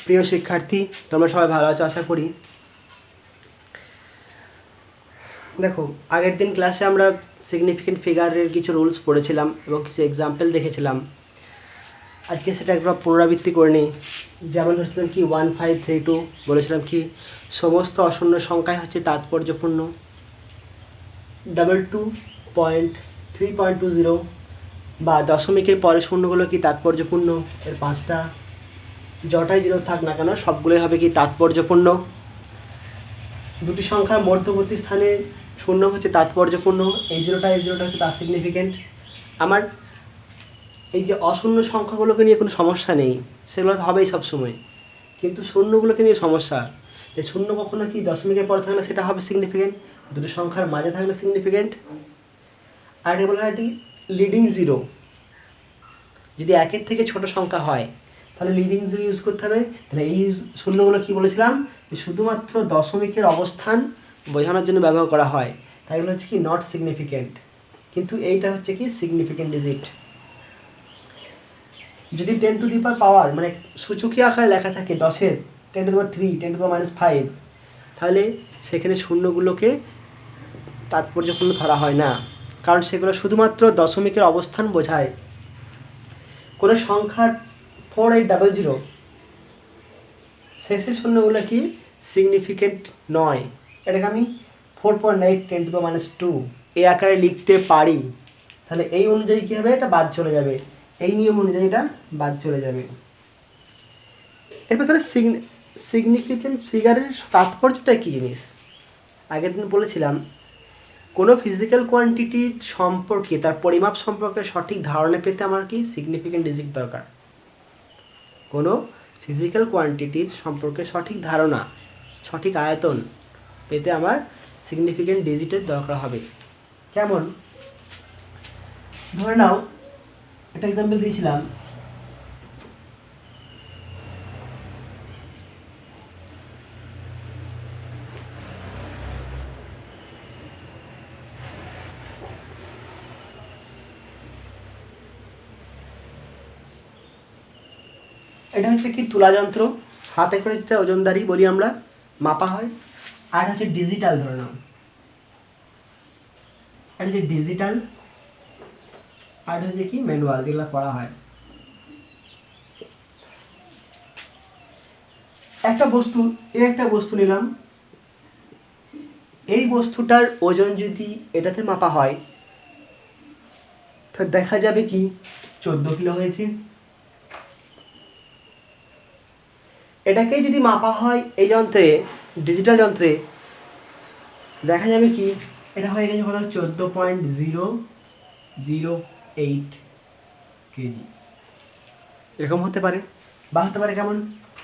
প্রিয় শিক্ষার্থী, তোমরা সবাই ভালো আছো আশা করি। দেখো, আগের দিন ক্লাসে আমরা সিগনিফিকেন্ট ফিগারের কিছু রুলস পড়েছিলাম এবং কিছু এক্সাম্পল দেখেছিলাম। আজকে সেটা একবার পুনরাবৃত্তি করে নিই। যেমন ধরেছিলাম কি 1532, বলেছিলাম কি সমস্ত অশূন্য সংখ্যাই হচ্ছে তাৎপর্যপূর্ণ। 22.3.20 বা দশমিকের পরে শূন্যগুলো কি তাৎপর্যপূর্ণ, এর 5টা। যটাই জিরো থাক না কেন সবগুলোই হবে কি তাৎপর্যপূর্ণ। দুটি সংখ্যার মধ্যবর্তী স্থানে শূন্য হচ্ছে তাৎপর্যপূর্ণ। এই জিরোটা হচ্ছে তার সিগনিফিকেন্ট। আমার এই যে অশূন্য সংখ্যাগুলোকে নিয়ে কোনো সমস্যা নেই, সেগুলো তো হবেই সবসময়, কিন্তু শূন্যগুলোকে নিয়ে সমস্যা। যে শূন্য কখনো কি দশমিকের পরে থাকলে সেটা হবে সিগনিফিকেন্ট, দুটি সংখ্যার মাঝে থাকলে সিগনিফিকেন্ট। আর এটা বলা হয় এটি লিডিং জিরো। যদি একের থেকে ছোট সংখ্যা হয় তাহলে লিডিং জিরো ইউজ করতে হবে। তাহলে এই শূন্যগুলো কি বলেছিলাম, যে শুধুমাত্র দশমিকের অবস্থান বোঝানোর জন্য ব্যবহার করা হয়, তাই এগুলো হচ্ছে কি নট সিগনিফিকেন্ট। কিন্তু এইটা হচ্ছে কি সিগনিফিকেন্ট ডিজিট। যদি 10 টু দি পাওয়ার মানে সূচকীয় আকারে লেখা থাকে 10-এর 10 to the power 3, 10 to the পাওয়ার -5, তাহলে সেখানে শূন্যগুলোকে তাৎপর্যপূর্ণ ধরা হয় না, কারণ সেগুলো শুধুমাত্র দশমিকের অবস্থান বোঝায়। কোনো সংখ্যার 4800 শেষের শূন্যগুলো কি সিগনিফিকেন্ট নয়। এটাকে আমি 4.8 10 টু দি পাওয়ার -2 এই আকারে লিখতে পারি। তাহলে এই অনুযায়ী কী হবে, এটা বাদ চলে যাবে, এই নিয়ম অনুযায়ী এটা বাদ চলে যাবে। এরপর তাহলে সিগনিফিকেন্ট ফিগারের তাৎপর্যটা কী জিনিস। আগের দিন বলেছিলাম কোনো ফিজিক্যাল কোয়ান্টিটির সম্পর্কে, তার পরিমাপ সম্পর্কে সঠিক ধারণা পেতে আমার কি সিগনিফিকেন্ট ডিজিট দরকার। কোনো ফিজিক্যাল কোয়ান্টিটির সম্পর্কে সঠিক ধারণা, সঠিক আয়তন পেতে আমার সিগনিফিকেন্ট ডিজিটের দরকার হবে। কেমন, ধরে নাও একটা এক্সাম্পল দিয়েছিলাম, এটা হচ্ছে কি তুলা যন্ত্র, হাতে করে যেটা ওজনদারি বলি আমরা, মাপা হয়। আর হচ্ছে ডিজিটাল, ধরে নাও এটা হচ্ছে ডিজিটাল, আর হচ্ছে কি ম্যানুয়াল, যেগুলো করা হয়। একটা বস্তু নিলাম, এই বস্তুটার ওজন যদি এটাতে মাপা হয় তো দেখা যাবে কি 14 কিলো হয়েছে। এটাকেই যদি মাপা হয় এই যন্ত্রে, ডিজিটাল যন্ত্রে, দেখা যাবে কি এটা হয়ে গেছে কত, 14.008 কেজি। এরকম হতে পারে, বা হতে পারে কেমন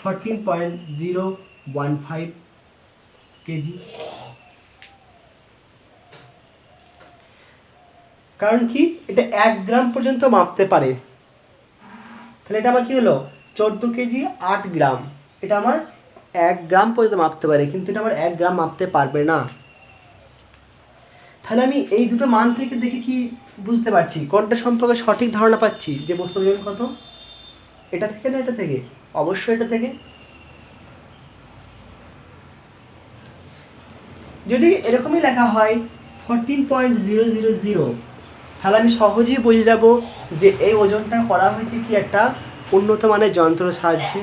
14.015 কেজি। কারণ কি এটা 1 গ্রাম পর্যন্ত মাপতে পারে। তাহলে এটা আমার কি হলো 14 কেজি 8 গ্রাম। এটা আমার 1 গ্রাম পর্যন্ত মাপতে পারে, কিন্তু এটা আমার 1 গ্রাম মাপতে পারবে না। তাহলে আমি এই দুটো মান থেকে দেখে কি বুঝতে পারছি, কোনটা সম্পর্কে সঠিক ধারণা পাচ্ছি যে বস্তুর ওজন কত, এটা থেকে না এটা থেকে? অবশ্যই এটা থেকে। যদি এরকমই লেখা হয় 14.000, তাহলে আমি সহজেই বুঝে যাব যে এই ওজনটা করা হয়েছে কি একটা উন্নত মানের যন্ত্রের সাহায্যে।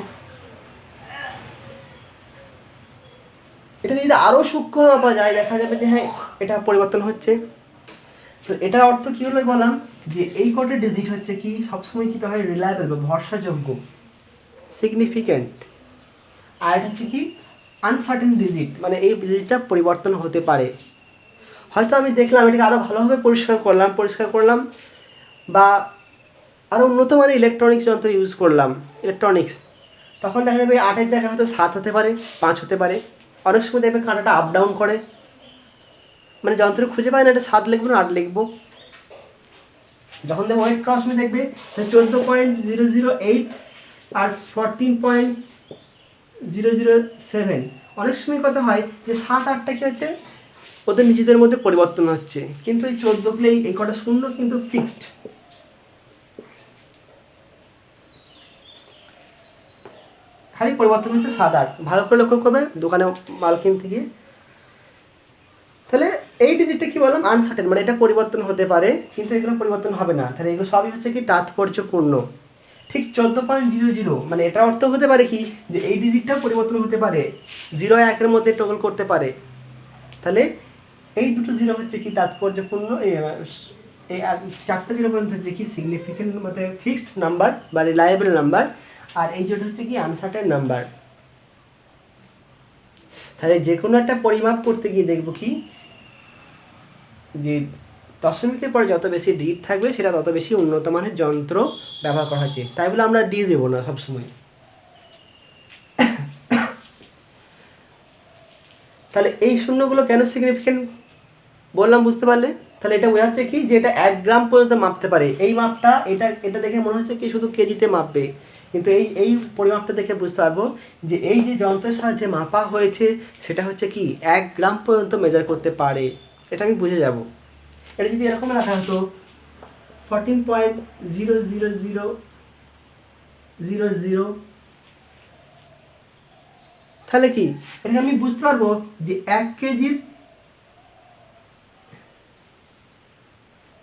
এটা যদি আরও সূক্ষ্ম মাপা যায়, দেখা যাবে যে হ্যাঁ এটা পরিবর্তন হচ্ছে। তো এটার অর্থ কী হলো বললাম, যে এই কটা ডিজিট হচ্ছে কি সবসময় কী হয়, রিলায়েবল বা ভরসাযোগ্য, সিগনিফিকেন্ট। আর এটা হচ্ছে কি আনসার্টেন ডিজিট, মানে এই ডিজিটটা পরিবর্তন হতে পারে। হয়তো আমি দেখলাম এটাকে আরও ভালোভাবে পরিষ্কার করলাম বা আরও উন্নত মানের ইলেকট্রনিক্স যন্ত্র ইউজ করলাম, ইলেকট্রনিক্স, তখন দেখা যাবে 8-এর জায়গায় হয়তো 7 হতে পারে, 5 হতে পারে। অনেক সময় দেখবে কাঁটাটা আপ ডাউন করে, মানে যন্ত্র খুঁজে পায় না এটা 7 লিখবো না 8 লিখবো। যখন দেখবে ওয়েট ক্রস में দেখবে 14.008 আর 14.007, অনেক সময় কথা হয় যে 7-8টা কি হচ্ছে ওদের নিজেদের মধ্যে পরিবর্তন হচ্ছে, কিন্তু এই 14 গুলো এই কটা শূন্য কিন্তু ফিক্সড। খালি পরিবর্তন হচ্ছে 7 8, ভালো করে লক্ষ্য করবে দোকানে মাল কিনতে গিয়ে। তাহলে এই ডিজিটটা কি বললাম, আনসার্টেন, মানে এটা পরিবর্তন হতে পারে কিন্তু এগুলো পরিবর্তন হবে না। তাহলে এগুলো সবই হচ্ছে কি তাৎপর্যপূর্ণ। ঠিক 14.00, মানে এটা অর্থ হতে পারে কি যে এই ডিজিটটাও পরিবর্তন হতে পারে, 0 1-এর মধ্যে টগল করতে পারে। তাহলে এই দুটো জিরো হচ্ছে কি তাৎপর্যপূর্ণ, এই 4টে জিরো পর্যন্ত হচ্ছে কি সিগনিফিকেন্ট, মানে ফিক্সড নাম্বার বা রিলায়েবল নাম্বার, আর এই যেটা হচ্ছে কি আনসার্টেন নাম্বার। তাহলে যে কোনো একটা পরিমাপ করতে গিয়ে দেখব কি যে দশমিকের পরে যত বেশি ডিজিট থাকবে সেটা তত বেশি উন্নত মানের যন্ত্র ব্যবহার করা হচ্ছে, তাই বলে আমরা দিয়ে দেবো না সবসময়। তাহলে এই শূন্যগুলো কেন সিগনিফিকেন্ট বললাম বুঝতে পারলে? তাহলে এটা বোঝাচ্ছে কি যে এটা 1 গ্রাম পর্যন্ত মাপতে পারে। এই মাপটা এটা দেখে মনে হচ্ছে কি শুধু কেজিতে মাপবে, কিন্তু এই পরিমাপটা দেখে বুঝতে পারবো যে এই যে যন্ত্রের সাহায্যে মাপা হয়েছে সেটা হচ্ছে কি 1 গ্রাম পর্যন্ত মেজার করতে পারে, এটা আমি বুঝে যাব। এটা যদি এরকম রাখা হতো 14.00000, তাহলে কি এটা আমি বুঝতে পারবো যে 1 কেজির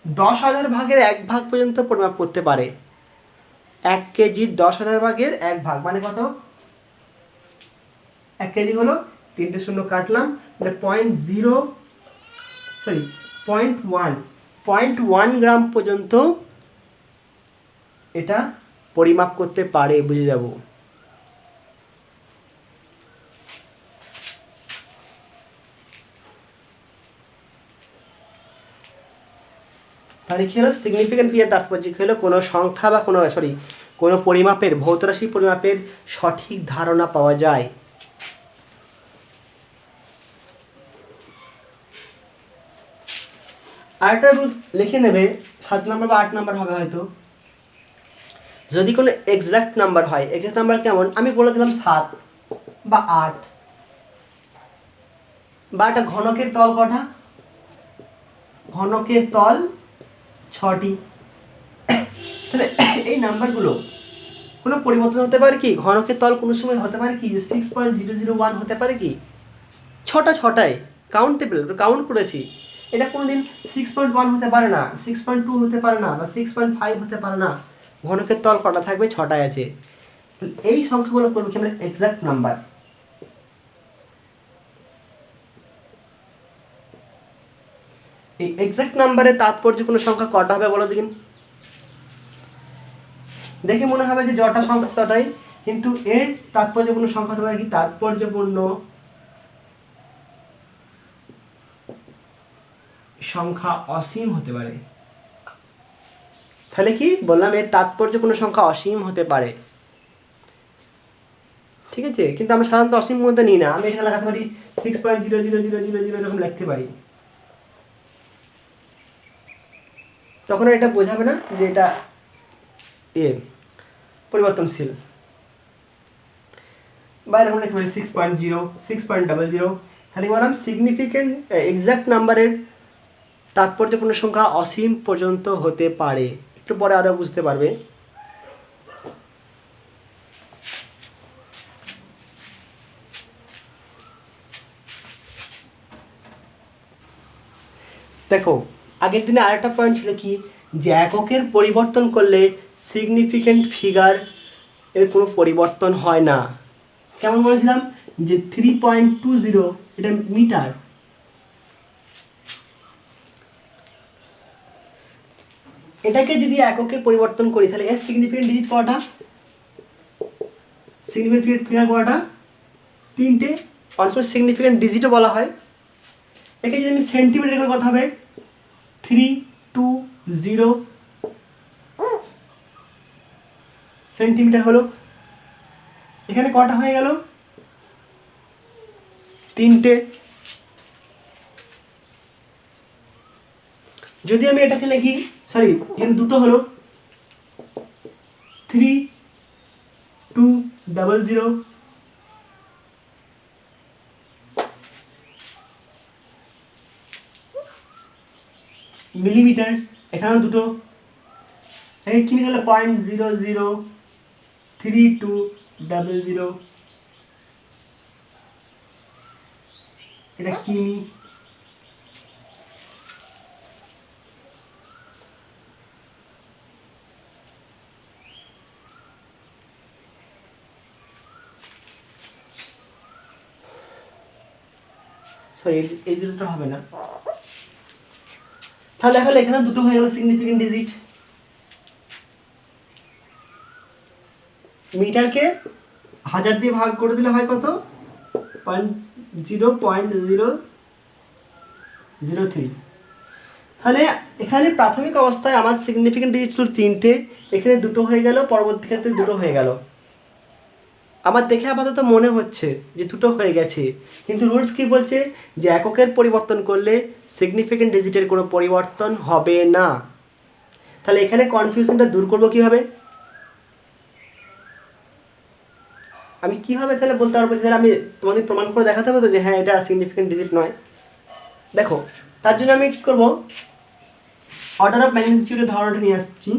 10,000 ভাগের 1 ভাগ পর্যন্ত পরিমাপ করতে পারে। 1 কেজির 10,000 ভাগের 1 ভাগ মানে কত? 1 কেজি হলো 3টে শূন্য কাটলাম, মানে 0.1 গ্রাম পর্যন্ত এটা পরিমাপ করতে পারে, বুঝে যাব। তাহলে কি হলো সিগনিফিকেন্ট ক্রিয়ার তাৎপর্য কি হলো কোনো সংখ্যা বা কোনো পরিমাপের, ভৌতরাশি পরিমাপের সঠিক ধারণা পাওয়া যায়। আরেকটা রুল লিখে নেবে, 7 নম্বর বা 8 নম্বর হবে হয়তো। যদি কোনো এক্সাক্ট নাম্বার হয়, এক্সাক্ট নাম্বার কেমন আমি বলে দিলাম 7 বা 8, বা একটা ঘনকের তল কটা? ঘনকের তল 6টি। তাহলে এই নাম্বারগুলো কোনো পরিবর্তন হতে পারে কি? ঘনকের তল কোনো সময় হতে পারে কি যে 6.001 হতে পারে কি? ছটায় কাউন্টেবল, কাউন্ট করেছি। এটা কোনোদিন 6.1 হতে পারে না, 6.2 হতে পারে না, বা 6.5 হতে পারে না। ঘনকের তল কটা থাকবে? 6টায় আছে। এই সংখ্যাগুলো করবো কি আমরা এক্সাক্ট নাম্বার। এই এক্সাক্ট নাম্বারের তাৎপর্য কোনো সংখ্যা কটা হবে বলো দেখিন? দেখে মনে হবে যে যটা সংখ্যা তটাই, কিন্তু এর তাৎপর্যপূর্ণ সংখ্যা হতে পারে কি তাৎপর্যপূর্ণ সংখ্যা অসীম হতে পারে। তাহলে কি বললাম, এর তাৎপর্যপূর্ণ সংখ্যা অসীম হতে পারে, ঠিক আছে? কিন্তু আমরা সাধারণত অসীম মধ্যে নিই না, আমি এখানে লাগাতে পারি 6.00000 এরকম লিখতে পারি, তখন এটা বোঝাবে না যে এটা পরিবর্তনশীল। বা এরকম লিখতে পারি 6.0, 6.00। তাহলে বললাম সিগনিফিকেন্ট এক্সাক্ট নাম্বারের তাৎপর্যপূর্ণ সংখ্যা অসীম পর্যন্ত হতে পারে, একটু পরে আরও বুঝতে পারবে। দেখো আগের দিনে আরেকটা পয়েন্ট ছিল কি যে এককের পরিবর্তন করলে সিগনিফিকেন্ট ফিগার এর কোনো পরিবর্তন হয় না। কেমন বলেছিলাম যে 3.20 এটা মিটার, এটাকে যদি এককে পরিবর্তন করি তাহলে এর সিগনিফিকেন্ট ডিজিট কটা? সিগনিফিকেন্ট ফিগার কটা? 3টে। অনেক সময় সিগনিফিকেন্ট ডিজিটও বলা হয়। একে যদি আমি সেন্টিমিটার করে কথা হবে 320 সেন্টিমিটার হলো। এখানে কটা হয়ে গেল? 3টে। যদি আমি এটাকে লিখি, সরি এখানে দুটো হলো 3200 মিলিমিটার, এখানেও দুটো, এই কি গেল 0.003200 এটা কিমি, সরি এই দুটো হবে না। তাহলে এখন এখানে দুটো হয়ে গেল সিগনিফিকেন্ট ডিজিট। মিটারকে 1000 দিয়ে ভাগ করে দিলে হয় কত? 0.003। তাহলে এখানে প্রাথমিক অবস্থায় আমার সিগনিফিকেন্ট ডিজিট ছিল 3টে, এখানে দুটো হয়ে গেল, পরবর্তী ক্ষেত্রে দুটো হয়ে গেল। আমার দেখে আপাতত মনে হচ্ছে যে দুটো হয়ে গেছে, কিন্তু রুলস কি বলছে যে এককের পরিবর্তন করলে সিগনিফিকেন্ট ডিজিটের কোনো পরিবর্তন হবে না। তাহলে এখানে কনফিউশনটা দূর করবো কীভাবে? আমি কীভাবে তাহলে বলতে পারবো যে আমি তোমাদের প্রমাণ করে দেখাতে হবে তো যে হ্যাঁ এটা সিগনিফিকেন্ট ডিজিট নয়? দেখো, তার জন্য আমি কী করবো, অর্ডার অফ ম্যাগনিটিউডের ধারণাটা নিয়ে আসছি।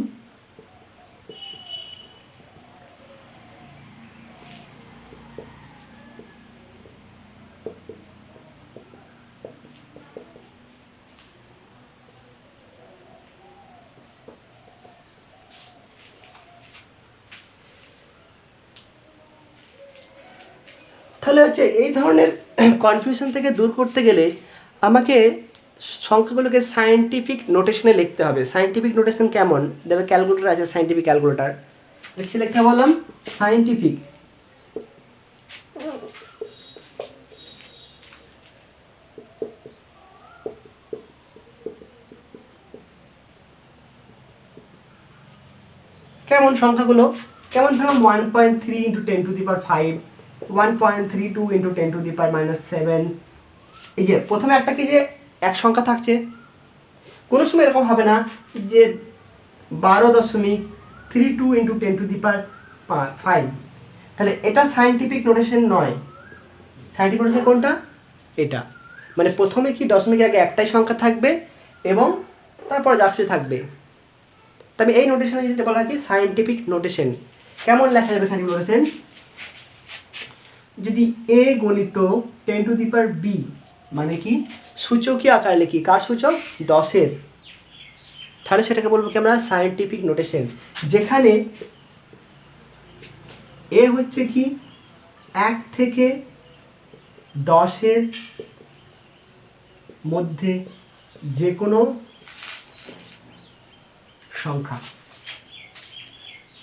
তাহলে হচ্ছে এই ধরনের কনফিউশন থেকে দূর করতে গেলে আমাকে সংখ্যাগুলোকে সায়েন্টিফিক নোটেশনে লিখতে হবে। সায়েন্টিফিক নোটেশন কেমন? দেখবে ক্যালকুলেটার আছে, সায়েন্টিফিক ক্যালকুলেটার লিখছি, লিখতে বললাম সায়েন্টিফিক। কেমন সংখ্যাগুলো কেমন? ধরলাম 1.3 × 10⁵, 1.32 × 10⁻⁻7। এই যে প্রথমে একটা কি যে এক সংখ্যা থাকছে, কোনো সময় এরকম হবে না যে 12.32 × 10⁵। তাহলে এটা সায়েন্টিফিক নোটেশন নয়। সায়েন্টিফিক নোটেশন কোনটা? এটা। মানে প্রথমে কি দশমিকের আগে একটাই সংখ্যা থাকবে এবং তারপরে যা কিছু থাকবে। তবে এই নোটেশনে যেটা বলা হয় কি সায়েন্টিফিক নোটেশন। কেমন লেখা যাবে সায়েন্টিফিক নোটেশন? যদি a গণিত 10⁵b মানে কি সূচকীয় আকার লিখি, কার সূচক? 10-এর, তাহলে সেটাকে বলবো কি আমরা সায়েন্টিফিক নোটেশন। যেখানে a হচ্ছে কি 1 থেকে 10-এর মধ্যে যে কোনো সংখ্যা।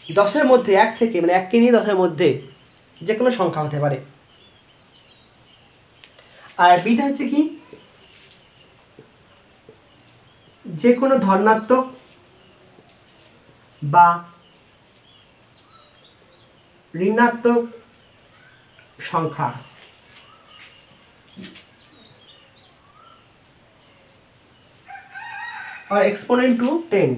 10-এর মধ্যে 1 থেকে মানে 1কে নিয়ে 10-এর মধ্যে যে কোনো সংখ্যা হতে পারে। আর বিটা হচ্ছে কি যে কোনো ধনাত্মক বা ঋণাত্মক সংখ্যা। আর এক্সপোনেন্ট টু 10।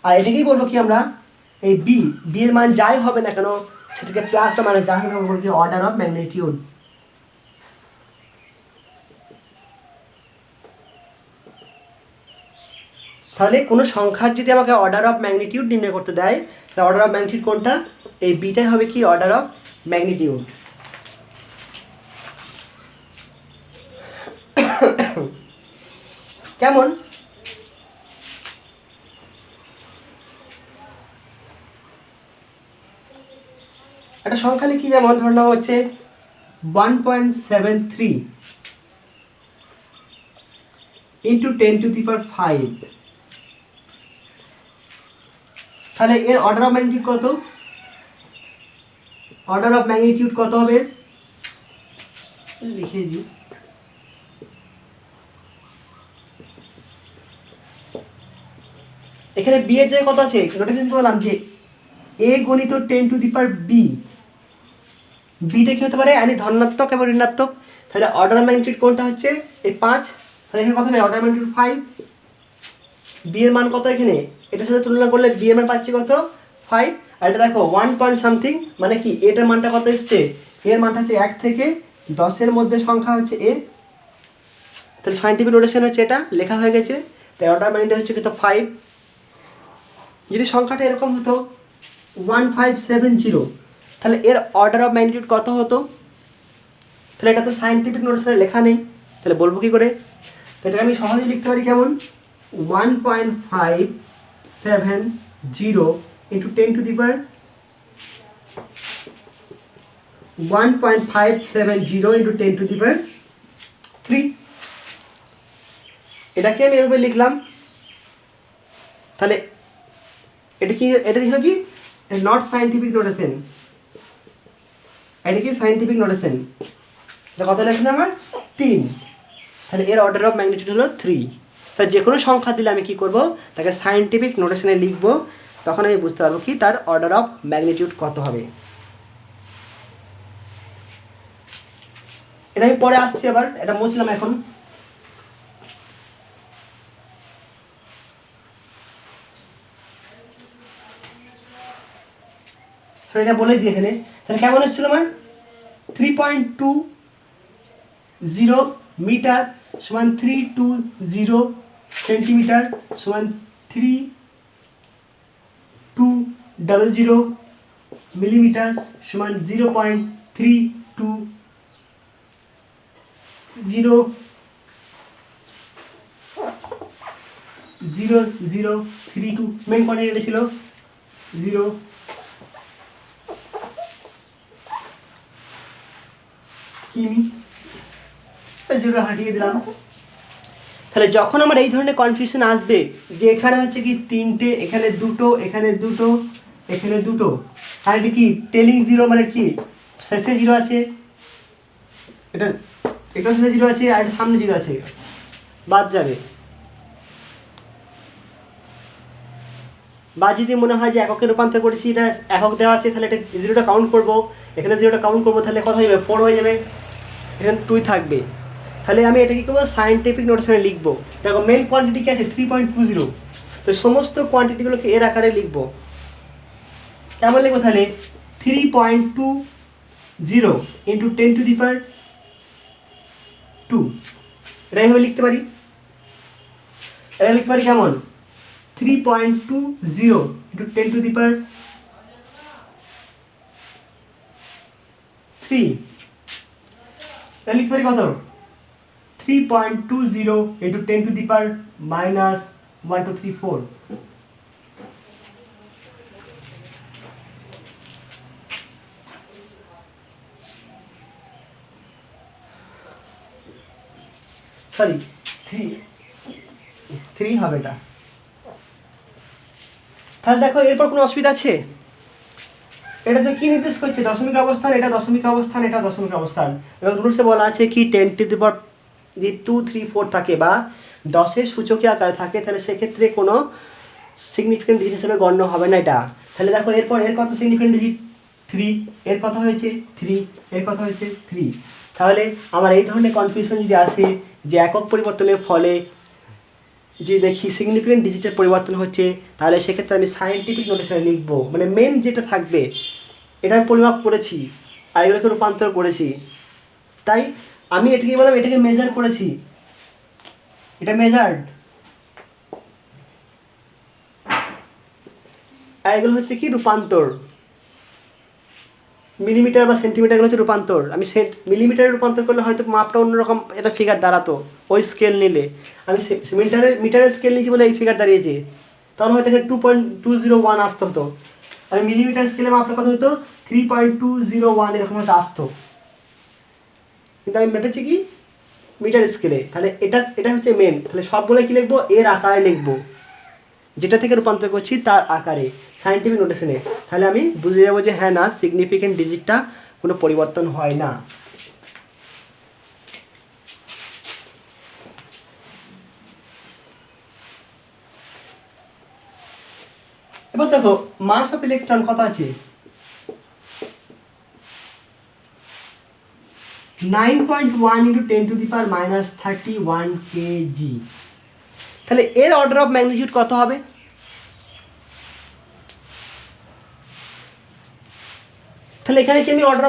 আর এটাকেই বলবো কি আমরা এই বি এর মান যাই হবে না কেন সেটাকে প্লাস বা মাইনাস যা হবে বলবো কি অর্ডার অফ ম্যাগনিটিউড। তাহলে কোনো সংখ্যার যদি আমাকে অর্ডার অফ ম্যাগনিটিউড নির্ণয় করতে দেয়, তাহলে অর্ডার অফ ম্যাগনিটিউড কোনটা? এই বিটাই হবে কি অর্ডার অফ ম্যাগনিটিউড। কেমন? একটা সংখ্যা লিখি, যেমন ধরে নেওয়া হচ্ছে 1.73 × 10⁵। তাহলে এর অর্ডার অফ ম্যাগনিটিউড কত? অর্ডার অফ ম্যাগনিটিউড কত হবে? লিখে দিই। এখানে বি এর জায়গায় কত আছে? নোটিফিকেশন করলাম যে a গণিত 10⁵b। বিটা কি হতে পারে? আনি ধনাত্মক এবং ঋণাত্মক। তাহলে অর্ডার অফ ম্যাগনিটিউড কোনটা হচ্ছে? এই 5। তাহলে এখানে কত হবে? Order of magnitude 5। বি এর মান কত এখানে? এটার সাথে তুলনা করলে বি এর মান পাচ্ছি কত? 5। আর এটা দেখো 1 পয়েন্ট সামথিং মানে কি এটার মানটা কত এসছে? এর মানটা হচ্ছে 1 থেকে 10-এর মধ্যে সংখ্যা হচ্ছে এ। তাহলে সায়েন্টিফিক নোটেশন হচ্ছে এটা লেখা হয়ে গেছে। তাই অর্ডার ম্যাগনিটিউড হচ্ছে কত? 5। যদি সংখ্যাটা এরকম হতো 1570, তাহলে এর অর্ডার অফ ম্যাগনিটিউড কত হতো? তাহলে এটা তো সায়েন্টিফিক নোটেশনে লেখা নেই, তাহলে বলবো কী করে? এটাকে আমি সহজেই লিখতে পারি কেমন, 1.570 ইন্টু 10⁻⁻, 1.570 ইন্টু 10⁻3। এটাকে আমি এভাবে লিখলাম। তাহলে এটা কি, এটা লিখলো কি নট সায়েন্টিফিক নোটেশন, এটা কি সায়েন্টিফিক নোটেশন। এটা কত লেখেন আমার 3, তাহলে এর অর্ডার অফ ম্যাগনিটিউড হলো 3। তাহলে যে কোনো সংখ্যা দিলে আমি কি করব, তাকে সায়েন্টিফিক নোটেশনে লিখব, তখন আমি বুঝতে পারবো কি তার অর্ডার অফ ম্যাগনিটিউড কত হবে। এটা আমি পরে আসছি, আবার এটা মুছলাম এখন। এটা বলে দিই এখানে। তাহলে কেমন এসেছিল আমার 3.20 মিটার সমান 320 সেন্টিমিটার সমান 3200 মিলিমিটার সমান 0.0032। মেন কোয়ান্টিটি ছিল 0 কিমি, 0 হাঁটিয়ে দিলাম। তাহলে যখন আমার এই ধরনের কনফিউশন আসবে যে এখানে হচ্ছে কি 3টে, এখানে 2টো, এখানে 2টো, এখানে 2টো, আর এটা কি টেলিং 0 মানে কি শেষে 0 আছে, এটা এটা শেষে 0 আছে, আর সামনে 0 আছে, বাদ যাবে। বা যদি মনে হয় যে এককে রূপান্তর করেছি, এটা একক দেওয়া আছে, তাহলে এটা 0টা কাউন্ট করবো, এখানে 0টা কাউন্ট করবো, তাহলে কত হয়ে যাবে 4 হয়ে যাবে, এখানে 2 থাকবে। তাহলে আমি এটা কী করবো, সায়েন্টিফিক নোটেশনে লিখবো। দেখো মেন কোয়ান্টিটি কি আছে 3.20, তো সমস্ত কোয়ান্টিটিগুলোকে এর আকারে লিখবো। কেমন লিখবো তাহলে 3.20 ইন্টু 10⁻², এটা এইভাবে লিখতে পারি। এটা লিখতে পারি কেমন 3.20 ইন্টু 10⁻3, এটা লিখতে পারি কত 3.20 ইন্টু 10⁻⁻123/4। সরি 3 হবে এটা। তাহলে দেখো এরপর কোনো অসুবিধা আছে? এটা তো কি নির্দেশ করছে, দশমিক অবস্থান, এটা দশমিক অবস্থান, এটা দশমিক অবস্থান। এবং রুলসে বলা আছে কি 10⁻, যদি 2, 3, 4 থাকে বা 10-এর সূচকীয় আকারে থাকে, তাহলে সেক্ষেত্রে কোনো সিগনিফিকেন্ট ডিজিট হিসেবে গণ্য হবে না এটা। তাহলে দেখো এরপর এর কত সিগনিফিকেন্ট ডিজিট 3, এর কথা হয়েছে 3, এর কথা হয়েছে 3। তাহলে আমার এই ধরনের কনফিউশন যদি আসে যে একক পরিবর্তনের ফলে যে দেখি সিগনিফিকেন্ট ডিজিটের পরিবর্তন হচ্ছে, তাহলে সেক্ষেত্রে আমি সায়েন্টিফিক নোটেশনে লিখবো। মানে মেন যেটা থাকবে এটা আমি পরিমাপ করেছি আর এগুলোকে রূপান্তর করেছি, তাই আমি এটাকে বললাম এটাকে মেজার করেছি, এটা মেজার্ড, আর এগুলো হচ্ছে কি রূপান্তর। মিলিমিটার বা সেন্টিমিটারগুলো হচ্ছে রূপান্তর। আমি মিলিমিটারে রূপান্তর করলে হয়তো মাপটা অন্যরকম এটা ফিগার দাঁড়াতো, ওই স্কেল নিলে। আমি মিটারের স্কেল নিয়েছি বলে এই ফিগার দাঁড়িয়েছে, তখন হয়তো এখানে 2.201 আসতে হতো। আমি মিলিমিটার স্কেলে মাপটা কত হতো 3.201 এরকম হয়তো আসতো, কিন্তু আমি মেপেছি কি মিটার স্কেলে। তাহলে এটা হচ্ছে মেন। তাহলে সবগুলো কি লিখবো, এর আকারে লিখবো, যেটা থেকে রূপান্তর করছি তার আকারে সায়েন্টিফিক নোটেশনে। তাহলে আমি বুঝে যাবো যে হ্যাঁ না, সিগনিফিকেন্ট ডিজিটটা কোনো পরিবর্তন হয় না। এবার দেখো মাস অফ ইলেকট্রন কত আছে 9.1 ইন্টু 10⁻31 কেজি। তাহলে এর অর্ডার অফ ম্যাগনিটিউড কত হবে? তাহলে এখানে কি আমি অর্ডার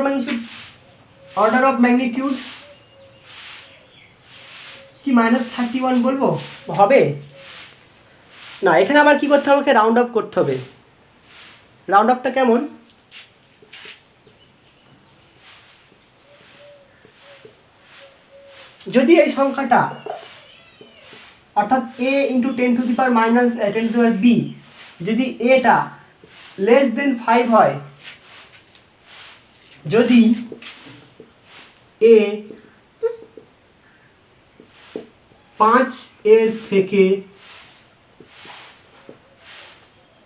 অফ ম্যাগনিটিউড কি -31 বলবো হবে? না, এখানে আবার কি করতে হবে, আমাকে রাউন্ড অফ করতে হবে। রাউন্ড অফটা কেমন, যদি এই সংখ্যাটা অর্থাৎ a ইন্টু 10⁻⁻10⁻b যদি এটা লেস দেন 5 হয়, যদি a 5 এর থেকে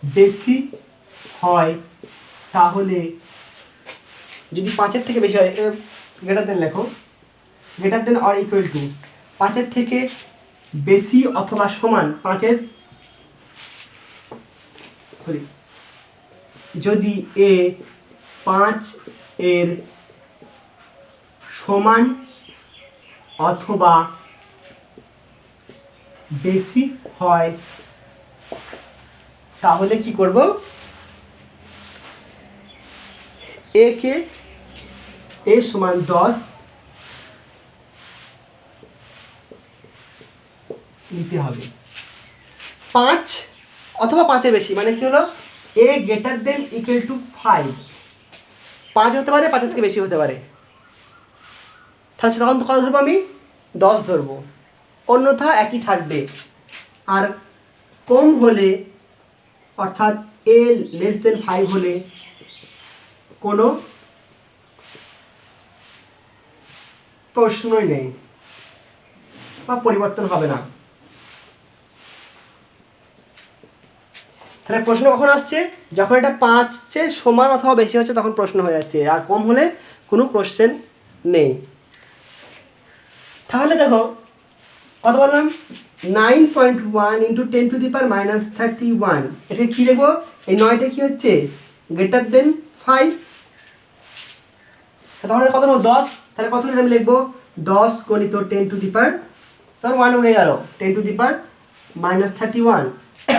বেশি হয়, তাহলে যদি 5 এর থেকে বেশি হয়, গ্রেটার দেন লেখো, greater than or equal to 5 এর থেকে বেশি অথবা সমান 5 এর, সরি, যদি a 5 এর সমান অথবা বেশি হয়, তাহলে কি করব, a কে a সমান 10 নিতে হবে। 5 অথবা 5 এর বেশি মানে কি হলো, a greater than equal to 5, 5 হতে পারে, 5 এর থেকে বেশি হতে পারে, তাহলে তখন কত ধরবো, আমি 10 ধরবো, অন্যথা একই থাকবে। আর কম হলে অর্থাৎ a লেস দেন 5 হলে কোনো প্রশ্নই নেই বা পরিবর্তন হবে না। তাহলে প্রশ্ন কখন আসছে, যখন এটা 5 সমান অথবা বেশি হচ্ছে তখন প্রশ্ন হয়ে যাচ্ছে, আর কম হলে কোনো কোশ্চেন নেই। তাহলে দেখো কত বললাম, 9.1 ইন্টু 10⁻31, এটা কী লিখবো, এই 9টা কী হচ্ছে, গ্রেটার দেন 5, তাহলে কত নেবো 10, তাহলে কত আমি লিখবো 10 গণিত 10⁻, তখন 1 উড়ে গেল, 10⁻31,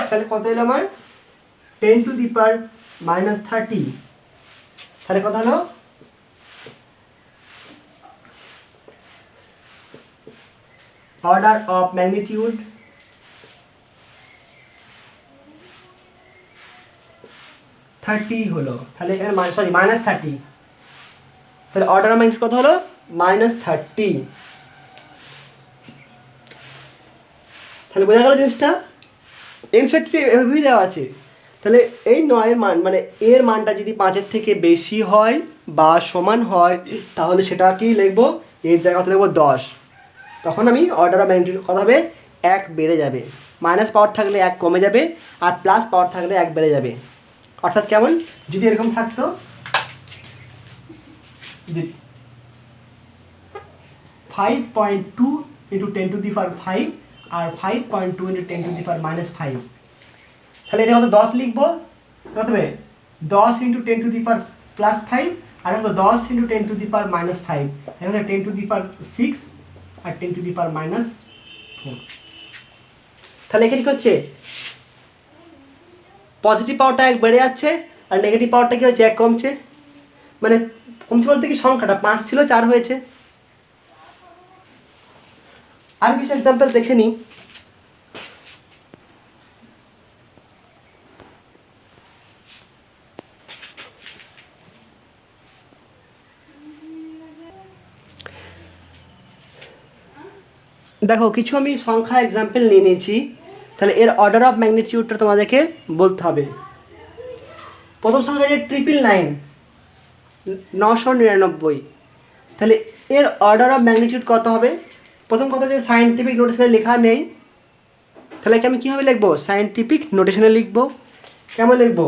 তাহলে কত এলো আমার 10⁻30, তাহলে কত হলো, অর্ডার অফ ম্যাগনিটিউড 30 হলো, তাহলে এখানে -30, তাহলে অর্ডার অফ ম্যাগনিটিউড কত হলো, -30। তাহলে বোঝা গেল জিনিসটা, এনসারটি এভাবেই দেওয়া আছে। তাহলে এই 9 এর মান মানে এর মানটা যদি 5 এর থেকে বেশি হয় বা সমান হয়, তাহলে সেটা কি লিখবো, এর জায়গায় কত লিখবো 10, তখন আমি অর্ডার অফ ম্যাগনিটিউড কত হবে, 1 বেড়ে যাবে, মাইনাস পাওয়ার থাকলে 1 কমে যাবে, আর প্লাস পাওয়ার থাকলে 1 বেড়ে যাবে। অর্থাৎ কেমন, যদি এরকম থাকতো 5.2 ইন্টু 10⁵ আর 5.2 ইন্টু 10⁻⁻5, তাহলে এটা কত 10 লিখবো, কত হবে 10 ইন্টু 10⁻+5, আর কত 10 ইন্টু 10⁻⁻5, এখানে 10⁶ আর 10⁻⁻4। তাহলে এখানে কি হচ্ছে, পজিটিভ পাওয়ারটা 1 বেড়ে যাচ্ছে আর নেগেটিভ পাওয়ারটা কি হচ্ছে 1 কমছে, মানে কমছে বলতে কি সংখ্যাটা 5 ছিল 4 হয়েছে। আর কিছু এক্সাম্পল দেখে নিই। দেখো কিছু আমি সংখ্যা এক্সাম্পল নিয়ে নিয়েছি, তাহলে এর অর্ডার অফ ম্যাগনিটিউডটা তোমাদেরকে বলতে হবে। প্রথম সংখ্যা যে 999, 999, তাহলে এর অর্ডার অফ ম্যাগনিটিউড কত হবে, প্রথম কথা যে সায়েন্টিফিক নোটেশনে লেখা নেই, তাহলে কি আমি কীভাবে লিখবো, সায়েন্টিফিক নোটেশনে লিখবো, কেমন লিখবো,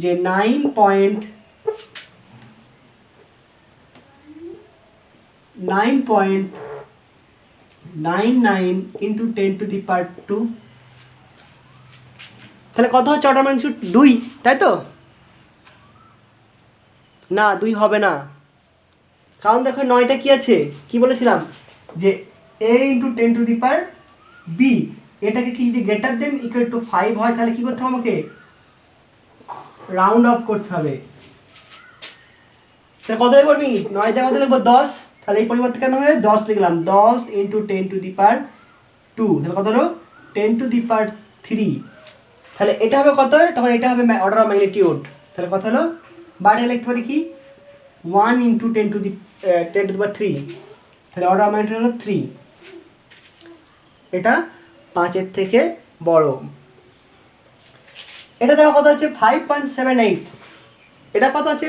যে 9.99 ইন্টু 10⁻², তাহলে কত হচ্ছে অর্ডার ম্যাগনিটিউড 2, তাই তো, না 2 হবে না, কারণ দেখো 9টা কি আছে, কি বলেছিলাম যে a ইন্টু 10⁻b, এটাকে কি যদি গ্রেটার দেন ইকুয়াল টু 5 হয়, তাহলে কি করতে হবে, আমাকে রাউন্ড অফ করতে হবে। তাহলে কত লিখবো আমি, 9 জায়গাতে লিখবো 10, তাহলে এই পরিবর্তে কেন হবে 10 লিখলাম, 10 ইন্টু 10⁻², তাহলে কত হলো 10⁻³ তাহলে এটা হবে কত, তখন এটা হবে অর্ডার অফ ম্যাগনিটিউড। তাহলে কত হলো, বা এটা লিখতে পারি কি 1 × 10⁻³ তাহলে অর্ডার অফ ম্যাগনিটিউড হলো 3। এটা 5-এর থেকে বড়। এটা দেখো কত আছে 5.78, এটা কত আছে,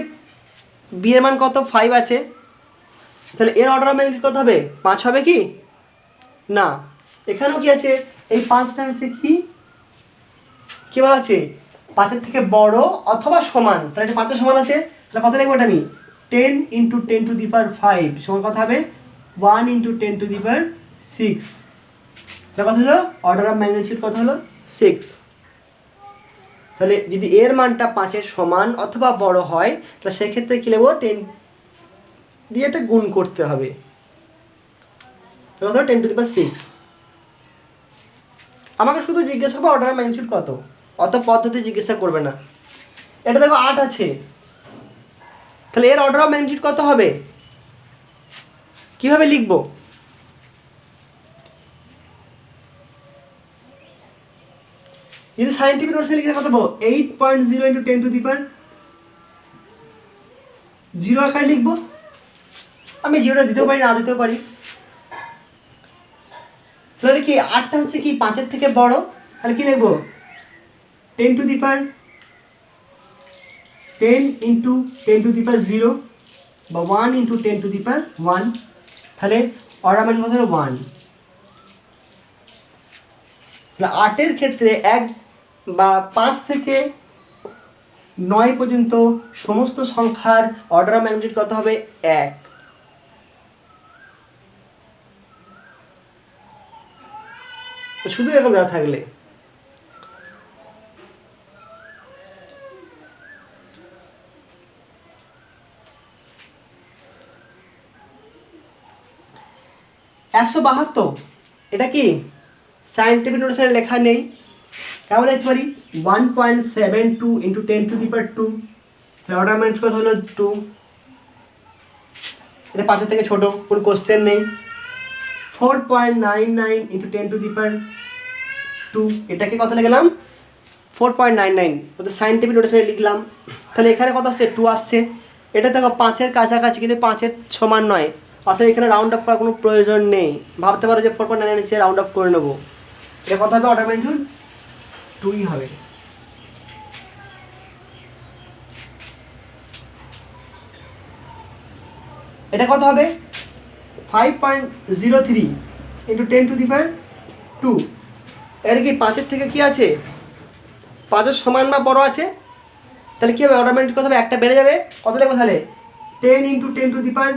বি এর মান কত 5 আছে, তাহলে এর অর্ডার অফ ম্যাগনিটিউড কত হবে 5 হবে কি না, এখানেও কি আছে এই 5টা হচ্ছে কি বলা আছে 5-এর থেকে বড় অথবা সমান, তাহলে এটা 5-এর সমান আছে, তাহলে কত লিখবো এটা আমি 10 × 10⁵ সমান কত হবে 1 × 10⁶। তাহলে কত হলো, অর্ডার অফ ম্যাগনিটিউড কত হলো 6। তাহলে যদি এর মানটা 5-এর সমান অথবা বড় হয় তাহলে সেক্ষেত্রে কী লিখবো 10 দিয়ে এটা গুণ করতে হবে, কত 10⁶। আমাকে শুধু জিজ্ঞাসা করবো অর্ডার অফ ম্যাগনিটিউড কত, অত পদ্ধতি জিজ্ঞাসা করবে না। এটা দেখো 8 আছে, তাহলে এর অর্ডার অফ ম্যাগনিটিউড কত হবে, কীভাবে লিখবো, যদি সাইন্টিফিক নোটসে লিখে কত পাবো 8.0 × 10⁻0 আকারে লিখবো, আমি 0টা দিতেও পারি না দিতেও পারি। তাহলে কি 8টা হচ্ছে কি 5-এর থেকে বড়, তাহলে কি লিখবো 10 × 10⁻0 বা 1 × 10⁻1, তাহলে অর্ডার ম্যাগনিটিউড কত হলো 1। তাহলে 8-এর ক্ষেত্রে 1 বা 5 থেকে 9 পর্যন্ত সমস্ত সংখ্যার অর্ডার অফ ম্যাগনিটিউড কত হবে 1। শুধু এরকম দেওয়া থাকলে (172) এটা কি সায়েন্টিফিক নোটেশনে লেখা নেই, কেমন লিখতে পারি 1.72 × 10⁻², অর্ডার ম্যাগনিটিউড কত হলো 2। এটা 5-এর থেকে ছোট, কোনো কোশ্চেন নেই। 4.99 × 10⁻², এটাকে কত লিখলাম 4.99, ওটা সায়েন্টিফিক নোটেশনে লিখলাম। তাহলে এখানে কত আসছে 2 আসছে, এটা দেখো 5-এর কাছাকাছি কিন্তু 5-এর সমান নয়, অর্থাৎ এখানে রাউন্ড আপ করার কোনো প্রয়োজন নেই, ভাবতে পারো যে 4.99 নিচে রাউন্ড আপ করে নেবো। এটা কত হবে অর্ডার ম্যাগনিটিউড 2ই হবে। এটা কত হবে 5.03 × 10⁻², এর কি 5-এর থেকে কি আছে 5-এর সমান বা বড় আছে, তাহলে কী হবে অর্ডার ম্যাগনিটিউড কত হবে, একটা বেড়ে যাবে, কত লিখবো তাহলে 10 × 10⁻²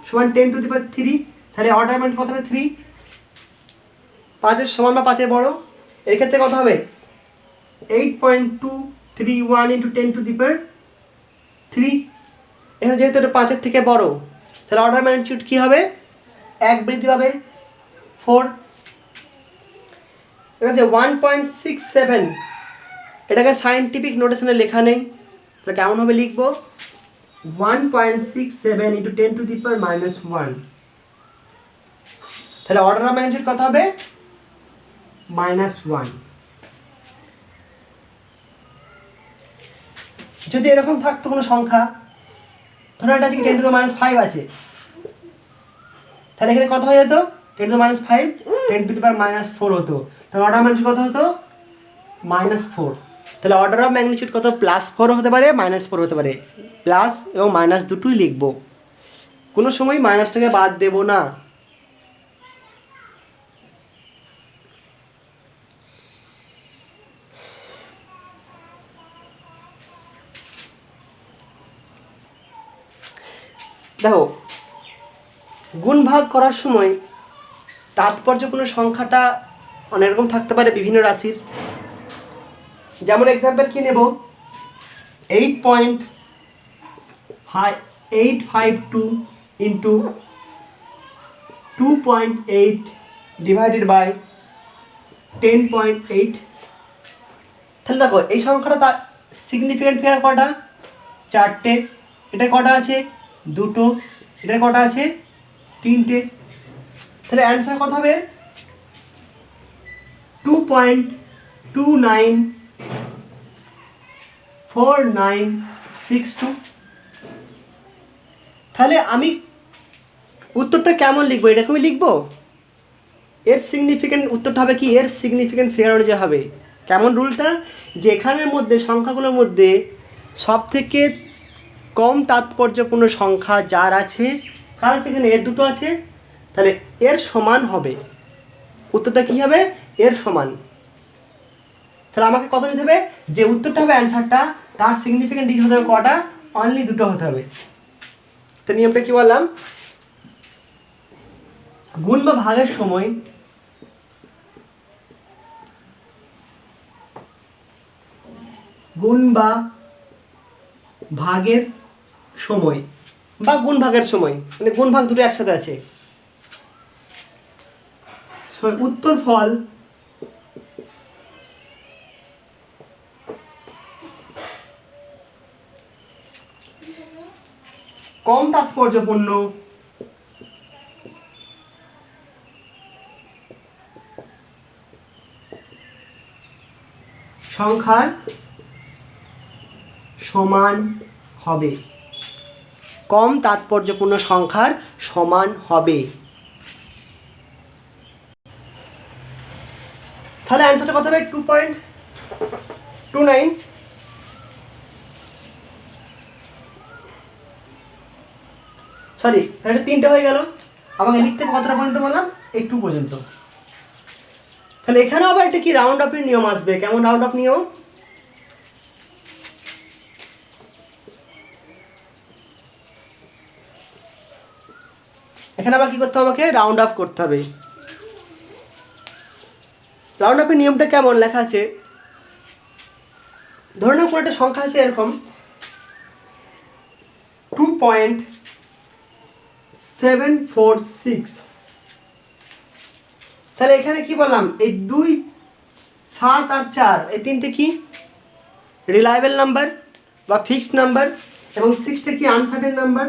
সমান 10⁻³ তাহলে অর্ডার ম্যাগনিটিউড কত হবে 3। 5-এর সমান বা 5-এর বড়, এর ক্ষেত্রে কত হবে 8.231 × 10⁻³ এখানে যেহেতু এটা 5-এর থেকে বড়, তাহলে অর্ডার ম্যাগনিটিউড কী হবে 1 বৃদ্ধি পাবে 4। এটা হচ্ছে 1.67, এটাকে সায়েন্টিফিক নোটেশনে লেখা নেই, তাহলে কেমনভাবে লিখবো 1.67 × 10⁻⁻1, তাহলে অর্ডার অফ ম্যাগনিটিউড কত হবে -1। যদি এরকম থাকতো কোনো সংখ্যা, ধরো এটা হচ্ছে 10⁻5 আছে, তাহলে এখানে কত হয়ে যেত 10⁻5 10⁻⁻4 হতো, তাহলে অর্ডার ম্যাগনিটিউড কত হতো -4। তাহলে অর্ডার অফ ম্যাগনিটিউড কত +4 হতে পারে -4 হতে পারে, প্লাস এবং মাইনাস দুটোই লিখবো, কোনো সময় মাইনাসটাকে বাদ দেব না। দেখো গুণ ভাগ করার সময় তাৎপর্যপূর্ণ সংখ্যাটা অনেক রকম থাকতে পারে বিভিন্ন রাশির, যেমন এক্সাম্পল কি নেব 8.852 × 2.8 ডিভাইডেড বাই 10.8। তাহলে দেখো এই সংখ্যাটা তার সিগনিফিক্যান্ট ফিগার কটা 4টে, এটা কটা আছে 2টো, এটা কটা আছে 3টে, তাহলে অ্যান্সার কত হবে 2.8 294962। তাহলে আমি উত্তরটা কেমন লিখবো? এরকমই লিখবো। এর সিগনিফিকেন্ট উত্তরটা হবে কি, এর সিগনিফিকেন্ট ফিগার অনুযায়ী হবে। কেমন রুলটা? যেখানের মধ্যে সংখ্যাগুলোর মধ্যে সব থেকে কম তাৎপর্যপূর্ণ সংখ্যা যার আছে, কার আছে এখানে? এর দুটো আছে, তাহলে এর সমান হবে। উত্তরটা কি হবে? এর সমান। তাহলে আমাকে কত নিতে হবে? যে উত্তরটা হবে অ্যান্সারটা, তার সিগনিফিকেন্ট ডিজিট হতে হবে কটা? অনলি দুটো হতে হবে। তো নিয়মটা কি বললাম? গুণ বা ভাগের সময় গুণ বা ভাগের সময় বা গুণ ভাগের সময়, মানে গুণ ভাগ দুটো একসাথে আছে। উত্তর ফল কম তাৎপর্যপূর্ণ সংখ্যার সমান হবে। কম তাৎপর্যপূর্ণ সংখ্যার সমান হবে। তাহলে অ্যান্সারটা কত হবে? 2.29। সরি, এটা 3টে হয়ে গেল। আমাকে লিখতে কতটা পর্যন্ত বললাম? এই 2 পর্যন্ত। তাহলে এখানে আবার একটা কি রাউন্ড আপের নিয়ম আসবে। কেমন রাউন্ড আপ নিয়ম? এখানে আবার কি করতে হবে? আমাকে রাউন্ড আপ করতে হবে। রাউন্ড আপের নিয়মটা কেমন লেখা আছে? ধরে নাও কোনো একটা সংখ্যা আছে এরকম 2.746। তাহলে এখানে কি বললাম? এই 2, 7 আর 4 এই তিনটে কি রিলায়েবল নাম্বার বা ফিক্সড নাম্বার, এবং 6টা কি আনসার্টেন নাম্বার।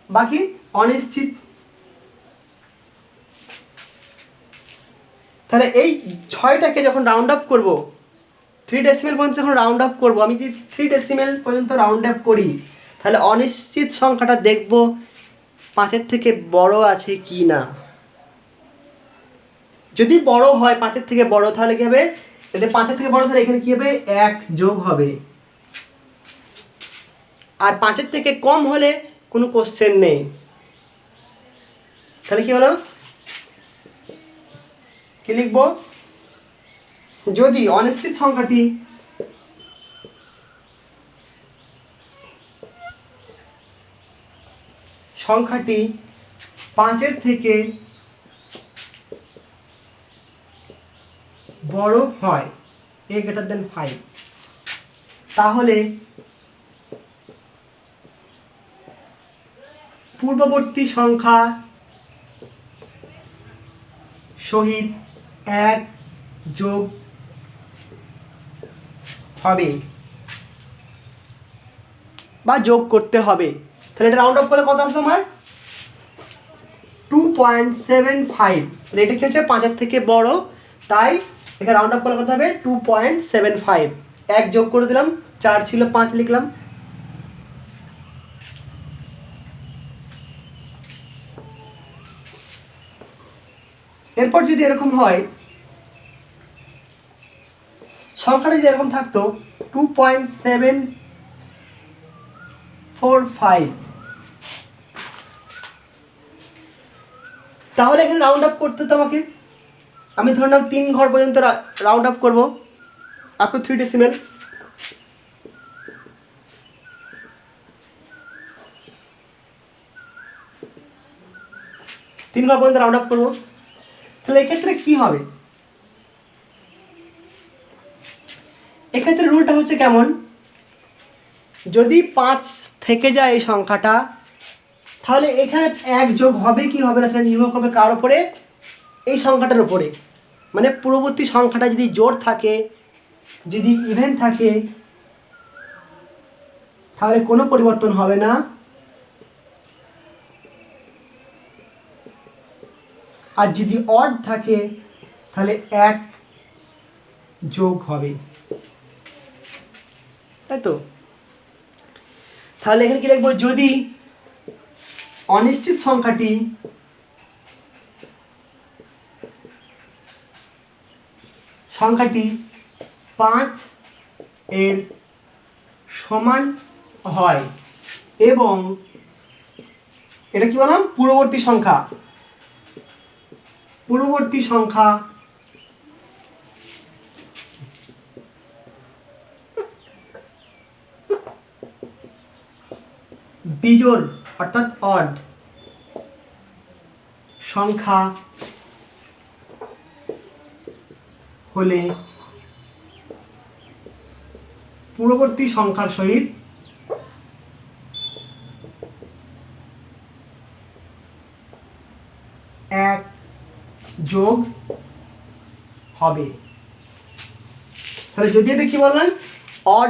বাকি অনিশ্চিত। তাহলে এই 6টাকে যখন রাউন্ড আপ করবো, 3 ডেসিমেল পর্যন্ত যখন রাউন্ড আপ করবো, আমি যদি 3 ডেসিমেল পর্যন্ত রাউন্ড আপ করি, তাহলে অনিশ্চিত সংখ্যাটা দেখব 5-এর থেকে বড় আছে কি না। যদি বড় হয়, 5-এর থেকে বড়, তাহলে কি হবে? যদি 5-এর থেকে বড়, তাহলে এখানে কি হবে? 1 যোগ হবে। আর 5-এর থেকে কম হলে কোনো কোশ্চেন নেই। তাহলে কি হলো? কি লিখবো? যদি অনিশ্চিত সংখ্যাটি সংখ্যাটি 5-এর থেকে বড় হয়, a greater than 5, তাহলে পূর্ববর্তী সংখ্যা সহিত 1 যোগ হবে বা যোগ করতে হবে। তাহলে এটা রাউন্ড অফ করলে কত আসবে আমার? 2.75। তাহলে এটা কি হচ্ছে? 5-এর থেকে বড়, তাই এখানে রাউন্ড অফ করলে কত হবে? 2.75। 1 যোগ করে দিলাম, 4 ছিল 5 লিখলাম। এরপর যদি এরকম হয়, সংখ্যাটা যদি এরকম থাকতো 2.745, তাহলে এখানে রাউন্ড আপ করতে হতো আমাকে। আমি ধরলাম 3 ঘর পর্যন্ত রাউন্ড আপ করবো, আপ টু 3 ডেসিমেল। তিন ঘর পর্যন্ত রাউন্ড আপ করবো। তাহলে এক্ষেত্রে কি হবে? এক্ষেত্রে রুলটা হচ্ছে কেমন? যদি 5 থেকে যায় এই সংখ্যাটা, তাহলে এখানে 1 যোগ হবে কি হবে না, সেটা নির্ভর করবে কার উপরে? এই সংখ্যাটার উপরে। মানে পূর্ববর্তী সংখ্যাটা যদি জোড় থাকে, যদি ইভেন থাকে, তাহলে কোনো পরিবর্তন হবে না। আর যদি অড থাকে তাহলে 1 যোগ হবে, তাই তো? তাহলে এখানে কি লিখবো, যদি অনিশ্চিত সংখ্যাটি সংখ্যাটি 5 এর সমান হয় এবং এটা কি বললাম, পূর্ববর্তী সংখ্যা বিজোড় অর্থাৎ অড সংখ্যা হলে পূর্ববর্তী সংখ্যার সহিত এক যোগ হবে। তাহলে যদি এটা কি বললাম, অড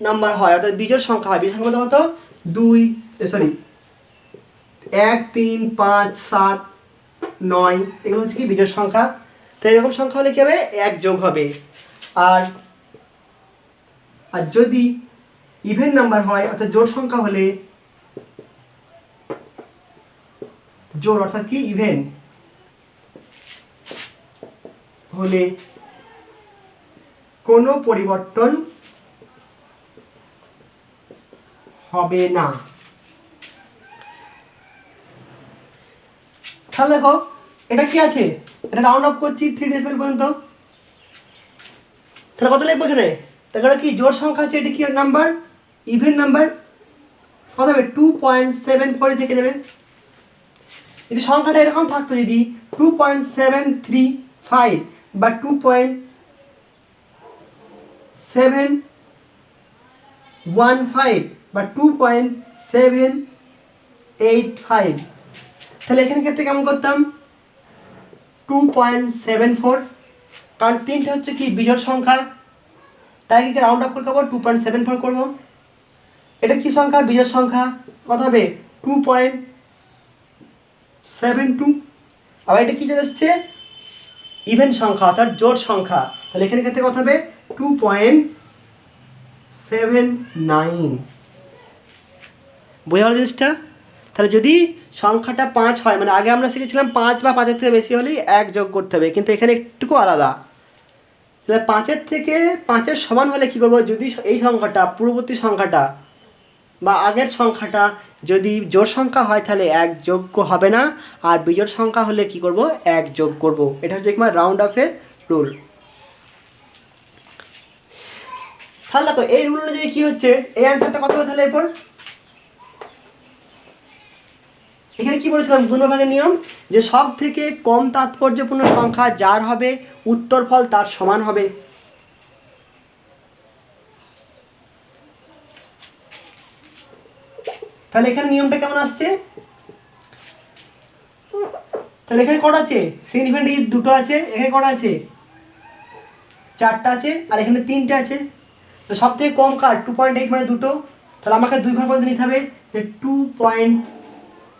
নাম্বার হয় অর্থাৎ বিজোড় সংখ্যা হয়, বিজোড় সংখ্যা কত, 1 3 5 7 9 এগুলো হচ্ছে কি বিজোড় সংখ্যা। তো এরকম সংখ্যা হলে কি হবে, 1 যোগ হবে। আর যদি ইভেন নাম্বার হয় অর্থাৎ জোড় সংখ্যা হলে, জোড় অর্থাৎ কি ইভেন হলে কোনো পরিবর্তন হবে না। তাহলে দেখো এটা কি আছে, এটা রাউন্ড অফ করছি 3 ডেসিমেল পর্যন্ত। তাহলে কত লিখবো এখানে, তাহলে কি জোড় সংখ্যা আছে, এটা কি নাম্বার, ইভেন নাম্বার, কত হবে 2.74 থেকে যাবে। যদি সংখ্যাটা এরকম থাকতো, যদি 2.735 বা 2.715 বা 2.785, তাহলে এখানে ক্ষেত্রে কেমন করতাম, 2.74, কারণ 3টে হচ্ছে কি বিজোড় সংখ্যা, তাই কি রাউন্ড অফ করবো, 2.74 করবো। এটা কি সংখ্যা, বিজোড় সংখ্যা, কত হবে 2.72। আবার এটা কি চলে এসছে, ইভেন সংখ্যা অর্থাৎ জোড় সংখ্যা, তাহলে এখানে ক্ষেত্রে কত হবে 2.79। বোঝা গেল জিনিসটা? তাহলে যদি সংখ্যাটা 5 হয়, মানে আগে আমরা শিখেছিলাম 5 বা 5-এর থেকে বেশি হলেই 1 যোগ করতে হবে, কিন্তু এখানে একটুকু আলাদা। তাহলে 5-এর থেকে 5-এর সমান হলে কি করব, যদি এই সংখ্যাটা পূর্ববর্তী সংখ্যাটা বা আগের সংখ্যাটা যদি জোড় সংখ্যা হয় তাহলে 1 যোগ্য হবে না, আর বিজোড় সংখ্যা হলে কি করব, 1 যোগ করব। এটা হচ্ছে কি রাউন্ড অফের রুল। তাহলে দেখো এই রুল অনুযায়ী কি হচ্ছে, এই অ্যান্সারটা কত হবে তাহলে এরপর, এখানে কি বলেছিলাম, গুণভাগের নিয়ম, যে সব থেকে কম তাৎপর্যপূর্ণ সংখ্যা যার হবে উত্তরফল তার সমান হবে। তাহলে এখানে নিয়মটা কেমন আসছে, তাহলে এখানে কটা আছে, সিগনিফিকেন্ট ডিজিট 2টো আছে, এখানে কটা আছে 4টা আছে, আর এখানে 3টে আছে। তো সব থেকে কম কার 2.8 মানে 2টো, তাহলে আমাকে 2 ঘর পর্যন্ত নিতে হবে, যে 2.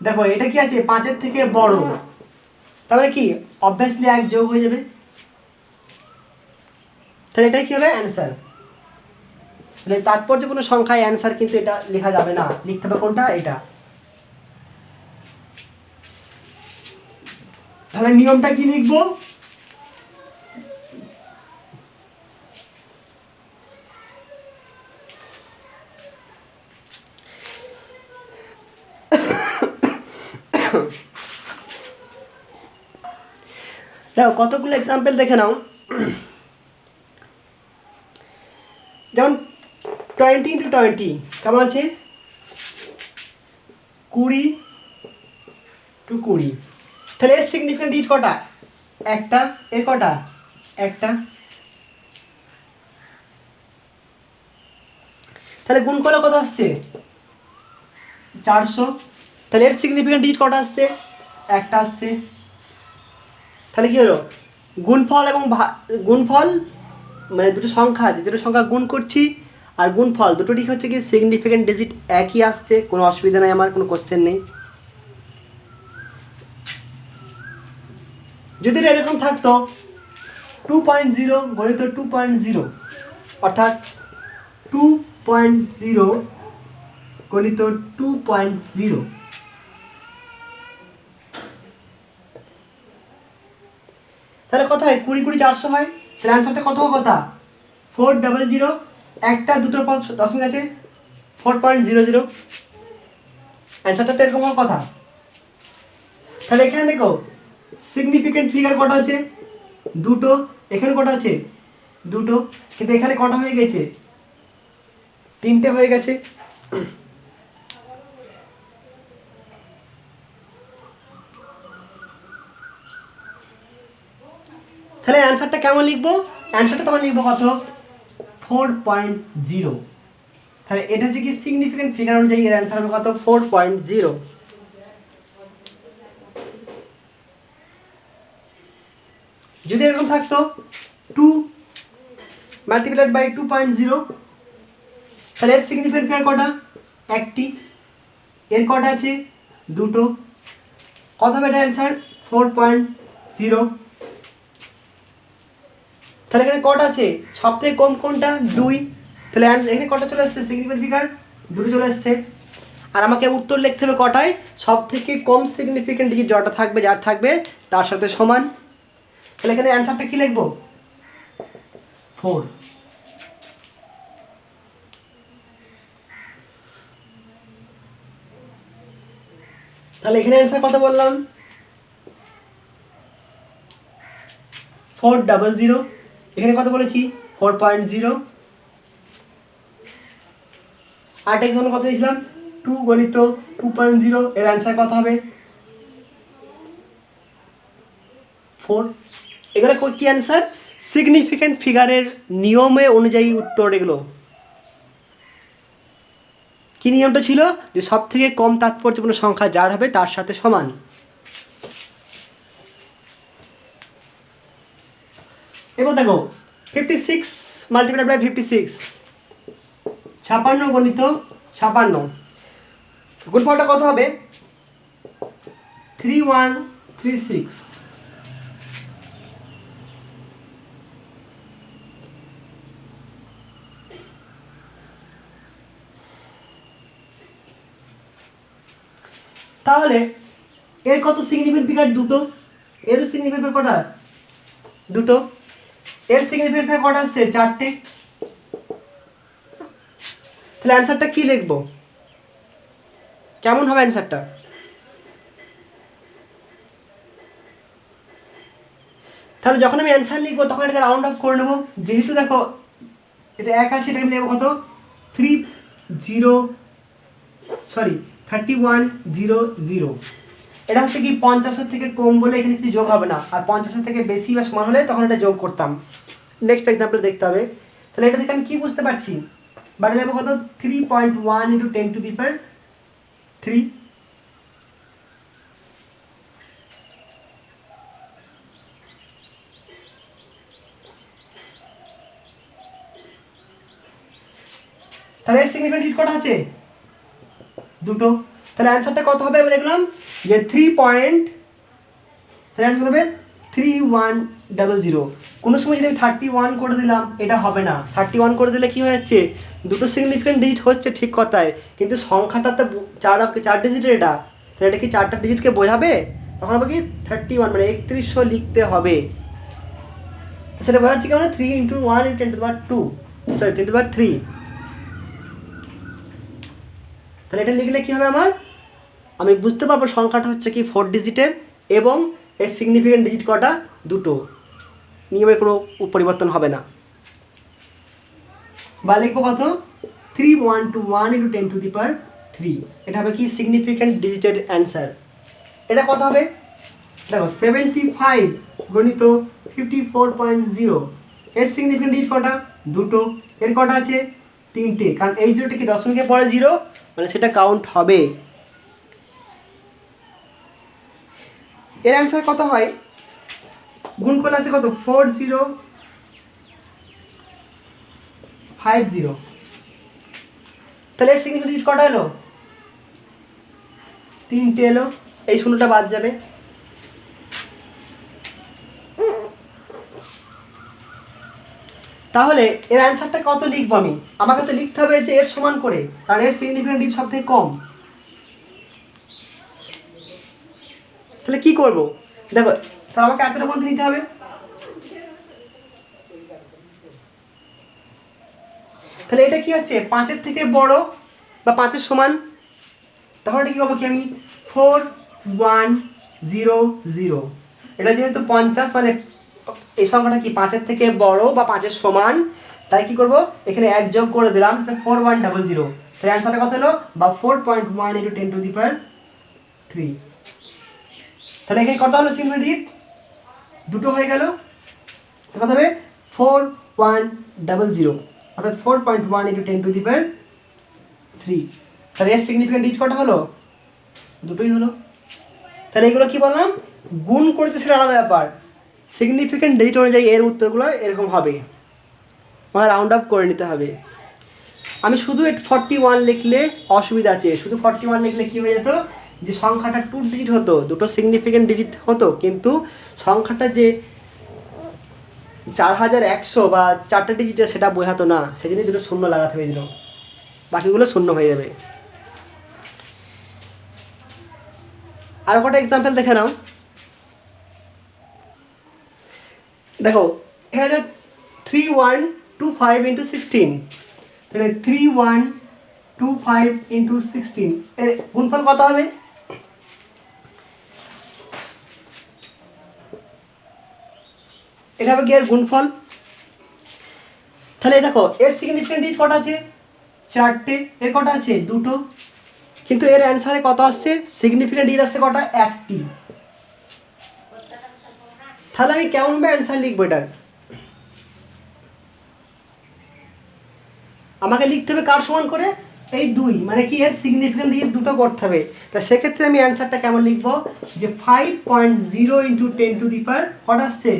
দেখো এটা কি আছে 5-এর থেকে বড়, তাহলে কি অবভিয়াসলি 1 যোগ হয়ে যাবে। তাহলে এটাই কি হবে অ্যান্সার। তাহলে তাৎপর্যপূর্ণ সংখ্যায় অ্যান্সার কিন্তু এটা লেখা যাবে না, লিখতে হবে কোনটা, এটা। তাহলে নিয়মটা কি লিখবো, দেখো কতগুলো এক্সাম্পল দেখে নাও। যেমন 20 × 20 কেমন আছে, 20 × 20, তাহলে এর সিগনিফিকেন্ট ডিজিট কটা, একটা, এর কটা, একটা। তাহলে গুণ করলে কত আসছে 400, তাহলে এর সিগনিফিকেন্ট ডিজিট কটা আসছে, একটা আসছে। তাহলে কি হলো, গুণফল এবং গুণফল মানে দুটো সংখ্যা আছে, দুটো সংখ্যা গুণ করছি, আর গুণফল দুটোটি হচ্ছে কি সিগনিফিকেন্ট ডিজিট একই আসছে, কোনো অসুবিধা নেই, আমার কোনো কোশ্চেন নেই। যদি এরকম থাকতো 2.0 গণিত 2.0 অর্থাৎ 2.0 গণিত 2.0, তাহলে কত হয়? 20 হয়। তাহলে অ্যান্সারটা কত কথা? 400, একটা দুটোর পর দশমিক আছে 4.00, অ্যান্সারটা তো এরকম হওয়ার কথা। তাহলে এখানে দেখো সিগনিফিকেন্ট ফিগার কটা আছে? দুটো। এখানে কটা আছে? দুটো। কিন্তু এখানে কটা হয়ে গেছে? তিনটে হয়ে গেছে। তাহলে অ্যান্সারটা কেমন লিখবো? অ্যান্সারটা তোমার লিখবো কত? 4.0। তাহলে এটা হচ্ছে কি সিগনিফিকেন্ট ফিগার অনুযায়ী এর অ্যান্সার হবে কত? 4.0। যদি এরকম থাকতো 2 মাল্টিপ্লাইড বাই 2.0, তাহলে এর সিগনিফিকেন্ট ফিগার কটা? একটি। এর কটা আছে? দুটো। কত হবে এটা অ্যান্সার? 4.0। তাহলে এখানে কটা আছে? সব থেকে কম কোনটা? 2। তাহলে এখানে কটা চলে আসছে? সিগনিফিকেন্ট ফিগার দুটো চলে আসছে। আর আমাকে উত্তর লিখতে হবে কটায়? সব থেকে কম সিগনিফিকেন্ট ডিজিট যটা থাকবে, যার থাকবে তার সাথে সমান। তাহলে এখানে অ্যান্সারটা কি লিখবো? 4। তাহলে এখানে অ্যান্সার কত বললাম? 400। এখানে কত বলেছি? 4.0। আরেকটা এক্সাম্পল কত দিয়েছিলাম? 2 গণিত 2.0, এর অ্যান্সার কত হবে? 4। এগুলো কি অ্যান্সার? সিগনিফিকেন্ট ফিগারের নিয়মে অনুযায়ী উত্তর এগুলো। কি নিয়মটা ছিল? যে সব থেকে কম তাৎপর্যপূর্ণ সংখ্যা যার হবে তার সাথে সমান। এবার দেখো 56 মাল্টিপ্লাইড বাই 56, 56 গণিত 56, গুণফলটা কত হবে? 3136। তাহলে এর কত সিগনিফিকেন্ট ফিগার? দুটো। এর সিগনিফিকেন্ট ফিগার কটা? দুটো। এর সিগনিফিকেন্ট ফিগার কটা আসছে? চারটে। তাহলে অ্যান্সারটা কি লিখবো? কেমন হবে অ্যান্সারটা? তাহলে যখন আমি অ্যান্সার লিখবো তখন এটাকে রাউন্ড অফ করে নেবো। যেহেতু দেখো এটা 1 আছে, এটাকে নেবো কত? 3100। এটা হচ্ছে কি 50-এর থেকে কম বলে এখানে কিছু যোগ হবে না, আর 50-এর থেকে বেশি বা সমান হলে তখন এটা যোগ করতাম। নেক্সট এক্সাম্পল দেখতে হবে। তাহলে এটা থেকে আমি কি বুঝতে পারছি? বাড়ি নেবো কত? 3.1 × 10⁻3। তাহলে এর সিগনিফিকেন্ট ডিজিট কটা আছে? দুটো। তাহলে অ্যান্সারটা কত হবে? আমি দেখলাম যে 3 পয়েন্ট, তাহলে অ্যান্সার কত হবে? 3100। কোনো সময় যদি আমি 31 করে দিলাম, এটা হবে না। 31 করে দিলে কি হয়ে যাচ্ছে? দুটো সিগনিফিকেন্ট ডিজিট হচ্ছে ঠিক কথায়, কিন্তু সংখ্যাটা তো 4 ডিজিটের। এটা তাহলে এটা কি 4টা ডিজিটকে বোঝাবে? তখন হবে কি 31 মানে 3100 লিখতে হবে। সেটা বোঝাচ্ছে কেমন? 3 × 1 × 10⁻2, সরি 10⁻3। তাহলে এটা লিখলে কি হবে আমার? আমি বুঝতে পারবো সংখ্যাটা হচ্ছে কি 4 ডিজিটের এবং এর সিগনিফিকেন্ট ডিজিট কটা? দুটো। নিয়মের কোনো পরিবর্তন হবে না। বা লিখবো কত? 3121 × 10⁻3। এটা হবে কি সিগনিফিকেন্ট ডিজিটের অ্যান্সার। এটা কত হবে? দেখো 75 গণিত 54.0, এর সিগনিফিকেন্ট ডিজিট কটা? দুটো। এর কটা আছে? তিনটে, কারণ এই জিরোটা কি দশমিকের পরে জিরো, মানে সেটা কাউন্ট হবে। এর অ্যান্সার কত হয়? গুণ করলে আছে কত? 4050। তাহলে এর সিগনিফিকেন্ট ডিজিট কটা এলো? তিনটে এলো। এই শূন্যটা বাদ যাবে। তাহলে এর অ্যান্সারটা কত লিখবো আমি? আমাকে তো লিখতে হবে যে এর সমান করে, কারণ এর সিগনিফিকেন্ট ডিজিট সব থেকে কম। তাহলে কি করব? দেখো, তাহলে আমাকে এতটা মধ্যে নিতে হবে। তাহলে এটা কি হচ্ছে 5-এর থেকে বড় বা 5-এর সমান, তখন এটা কি করবো কি আমি 4100, এটা যেহেতু 50 মানে এই সংখ্যাটা কি 5-এর থেকে বড় বা 5-এর সমান, তাই কি করব এখানে 1 যোগ করে দিলাম 4100। তাহলে অ্যান্সারটা কত হলো বা 4.1 × 10⁻3। তাহলে এখানে কত হলো সিঙ্গেল ডিজিট? দুটো হয়ে গেল। কত হবে 4100, অর্থাৎ 4.1 × 10⁻3। তাহলে এর সিগনিফিকেন্ট ডিজিট কটা হলো? দুটোই হলো। তাহলে এগুলো কি বললাম, গুণ করতে সেটা আলাদা ব্যাপার, সিগনিফিকেন্ট ডিজিট অনুযায়ী এর উত্তরগুলো এরকম হবে, আমার রাউন্ড আপ করে নিতে হবে। আমি শুধু 41 লিখলে অসুবিধা আছে, শুধু 41 লিখলে কি হয়ে যেত যে সংখ্যাটা 2 ডিজিট হতো, দুটো সিগনিফিকেন্ট ডিজিট হতো, কিন্তু সংখ্যাটা যে 4100 বা 4টে ডিজিটে সেটা বোঝাতো না, সেই জন্য দুটো শূন্য লাগাতে হয়েছিল, বাকিগুলো শূন্য হয়ে যাবে। আরও কটা এক্সাম্পল দেখে নাও। দেখো এখানে 3125 × 16, তাহলে 3125 × 16 এর গুণফল কত হবে? এটা হবে কি এর গুণফল। তাহলে দেখো এর সিগনিফিকেন্ট ডিজিট কটা আছে? 4টে। এর কটা আছে? 2টো। কিন্তু এর অ্যান্সারে কত আসছে? সিগনিফিকেন্ট ডিজিট আসছে কটা? 1টি। তাহলে আমি কেমনভাবে অ্যান্সার লিখবো এটার? আমাকে লিখতে হবে কার সমান করে? এই 2, মানে কি এর সিগনিফিকেন্ট ডিজিট দুটো করতে হবে। তা সেক্ষেত্রে আমি অ্যান্সারটা কেমন লিখবো যে 5.0 × 10⁻, কটা আসছে?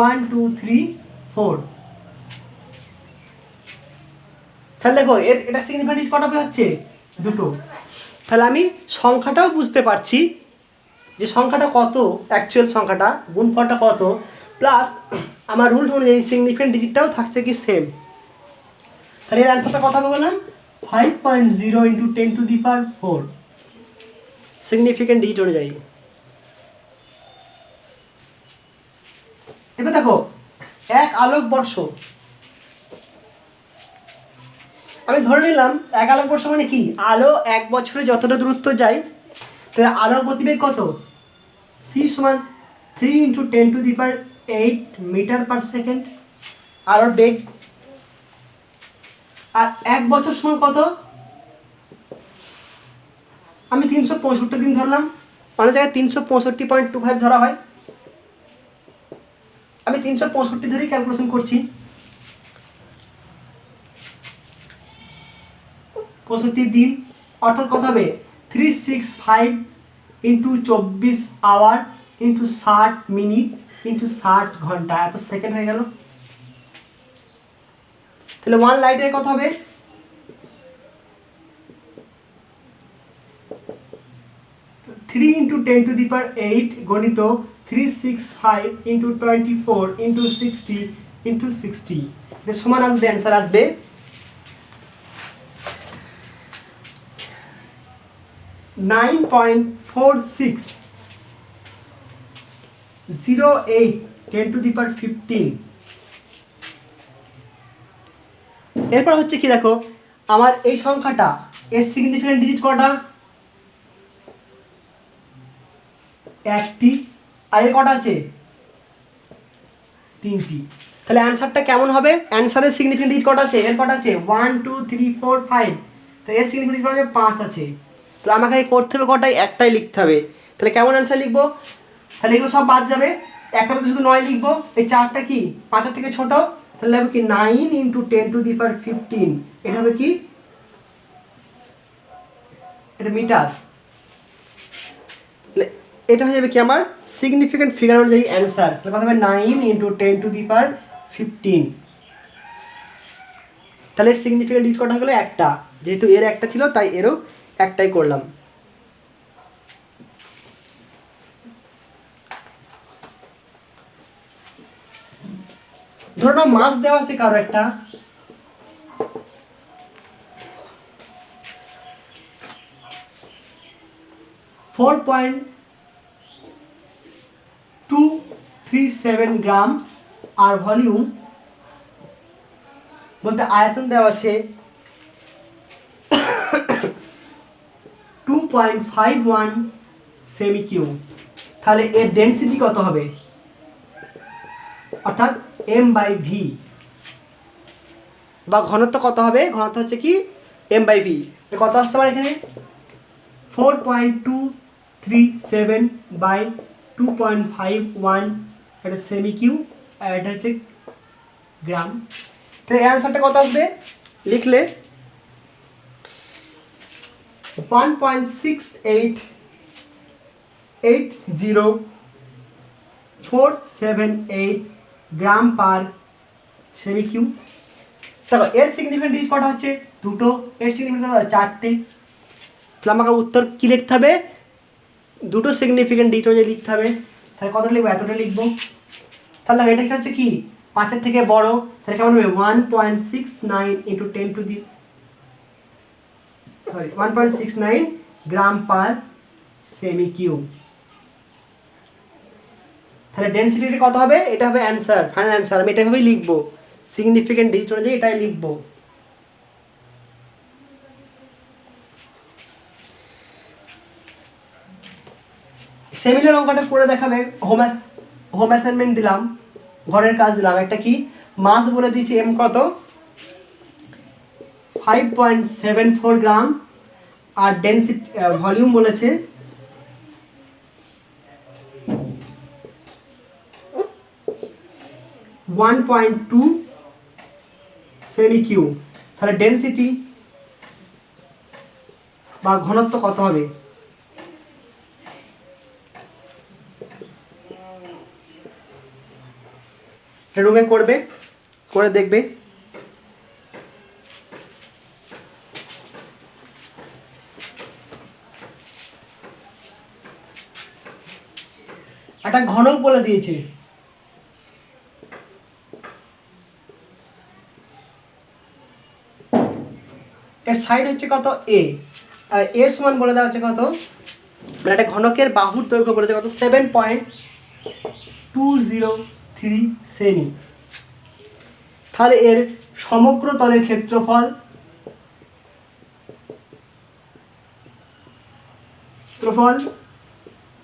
1 2 3 4। তাহলে দেখো এটা সিগনিফিকেন্ট ডিজিট কটা হচ্ছে? দুটো। তাহলে আমি সংখ্যাটাও বুঝতে পারছি যে সংখ্যাটা কত, অ্যাকচুয়াল সংখ্যাটা, গুণফলটা কত, প্লাস আমার রুল অনুযায়ী সিগনিফিকেন্ট ডিজিটটাও থাকছে কি সেম। তাহলে এর অ্যান্সারটা কত হবে বললাম? 5.0 × 10⁻4 সিগনিফিকেন্ট ডিজিট অনুযায়ী। এবার দেখো 1 আলোকবর্ষ, আমি ধরে নিলাম 1 আলোকবর্ষ মানে কি আলো 1 বছরে যতটা দূরত্ব যায়, তাহলে আলোর গতিবেগ কত? c সমান 3 × 10⁸ মিটার/সেকেন্ড আলোর বেগ। আর 1 বছর সমান কত? আমি 365 দিন ধরলাম, অনেক জায়গায় 365.25 ধরা হয়, আমি 365 ধরেই ক্যালকুলেশন করছি। 65 দিন অর্থাৎ কত হবে? 365 × 24 আওয়ার × 60 মিনিট × 60 ঘন্টা, এত সেকেন্ড হয়ে গেল। তাহলে 1 লাইটের কত হবে? 3 × 10⁸ গণিত 365 × 24 × 60 × 60, এর সমান আসবে, অ্যান্সার আসবে 9.4608 10⁻15। এরপর হচ্ছে কি দেখো, আমার এই সংখ্যাটা এর সিগনিফিকেন্ট ডিজিট কটা? 1টি। আর এর কটা আছে? 3টি। তাহলে অ্যান্সারটা কেমন হবে? অ্যান্সারের সিগনিফিকেন্ট ডিজিট কটা আছে? এর কটা আছে? 1 2 3 4 5। তো এর সিগনিফিকেন্ট ডিজিট কটা আছে? 5 আছে। তাহলে আমাকে করতে হবে কটাই? একটাই লিখতে হবে। তাহলে কেমন অ্যান্সার লিখবো? তাহলে এগুলো সব বাদ যাবে, একটা মধ্যে শুধু 9 লিখবো। এই 4টা কি 5-এর থেকে ছোট, তাহলে হবে কি 9 × 10⁻15। এটা হবে কি? এটা মিটার। এটা হয়ে যাবে কি আমার সিগনিফিকেন্ট ফিগার অনুযায়ী অ্যান্সার। তাহলে কথা হবে 9 × 10⁻15। তাহলে এর সিগনিফিকেন্ট ডিজিট কটা হলো? একটা, যেহেতু এর একটা ছিল তাই এরও একটাই করলাম। ধরো না মাস দেওয়া আছে কারো একটা, ফোর পয়েন্ট 237 গ্রাম, আর ভলিউম বলতে আয়তন দেওয়া আছে 2.51 সেমি কিউব। তাহলে এর ডেন্সিটি কত হবে, অর্থাৎ m/v, বা ঘনত্ব কত হবে, ঘনত্ব হচ্ছে কি m/v। কত আসছে আমার এখানে 4.237 বাই 2.51, এটা সেমি কিউব আর এটা হচ্ছে গ্রাম। তো এই অ্যান্সারটা কত আসবে, লিখলে 1.680478 গ্রাম পার সেমি কিউব। দেখো এর সিগনিফিকেন্ট ডিজিট কটা হচ্ছে, দুটো, এর সিগনিফিকেন্ট কত, চারটে। তাহলে আমাকে উত্তর কী লিখতে হবে, দুটো সিগনিফিকেন্ট ডিজিট অনুযায়ী লিখতে হবে। তাহলে কতটা লিখবো, এতটা লিখবো। তাহলে এটা হচ্ছে কি 5-এর থেকে বড়, তাহলে কেমন হবে 1.69 ইন্টু 1.69 গ্রাম পার সেমি কিউব। তাহলে ডেন্সিটি কত হবে, এটা হবে অ্যান্সার, ফাইনাল অ্যান্সার। আমি এটাভাবেই লিখবো, সিগনিফিকেন্ট ডিজিট অনুযায়ী এটাই লিখবো। সেমিলার অঙ্কটা করে দেখাবে, হোম অ্যাসাইনমেন্ট দিলাম, ঘরের কাজ দিলাম। একটা কি মাস বলে দিয়েছি এম কত 5.74 গ্রাম, আর ডেন্সিটি ভলিউম বলেছে 1.2 সেমি কিউব। তাহলে ডেন্সিটি বা ঘনত্ব কত হবে, রুমে করবে, করে দেখবে। একটা ঘনক বলে দিয়েছে, এর সাইড হচ্ছে কত এ, আর এ সমান বলে দেওয়া হচ্ছে কত, মানে একটা ঘনকের বাহুর দৈর্ঘ্য বলেছে কত 7.203 সেমি। তাহলে এর সমগ্র তলের ক্ষেত্রফল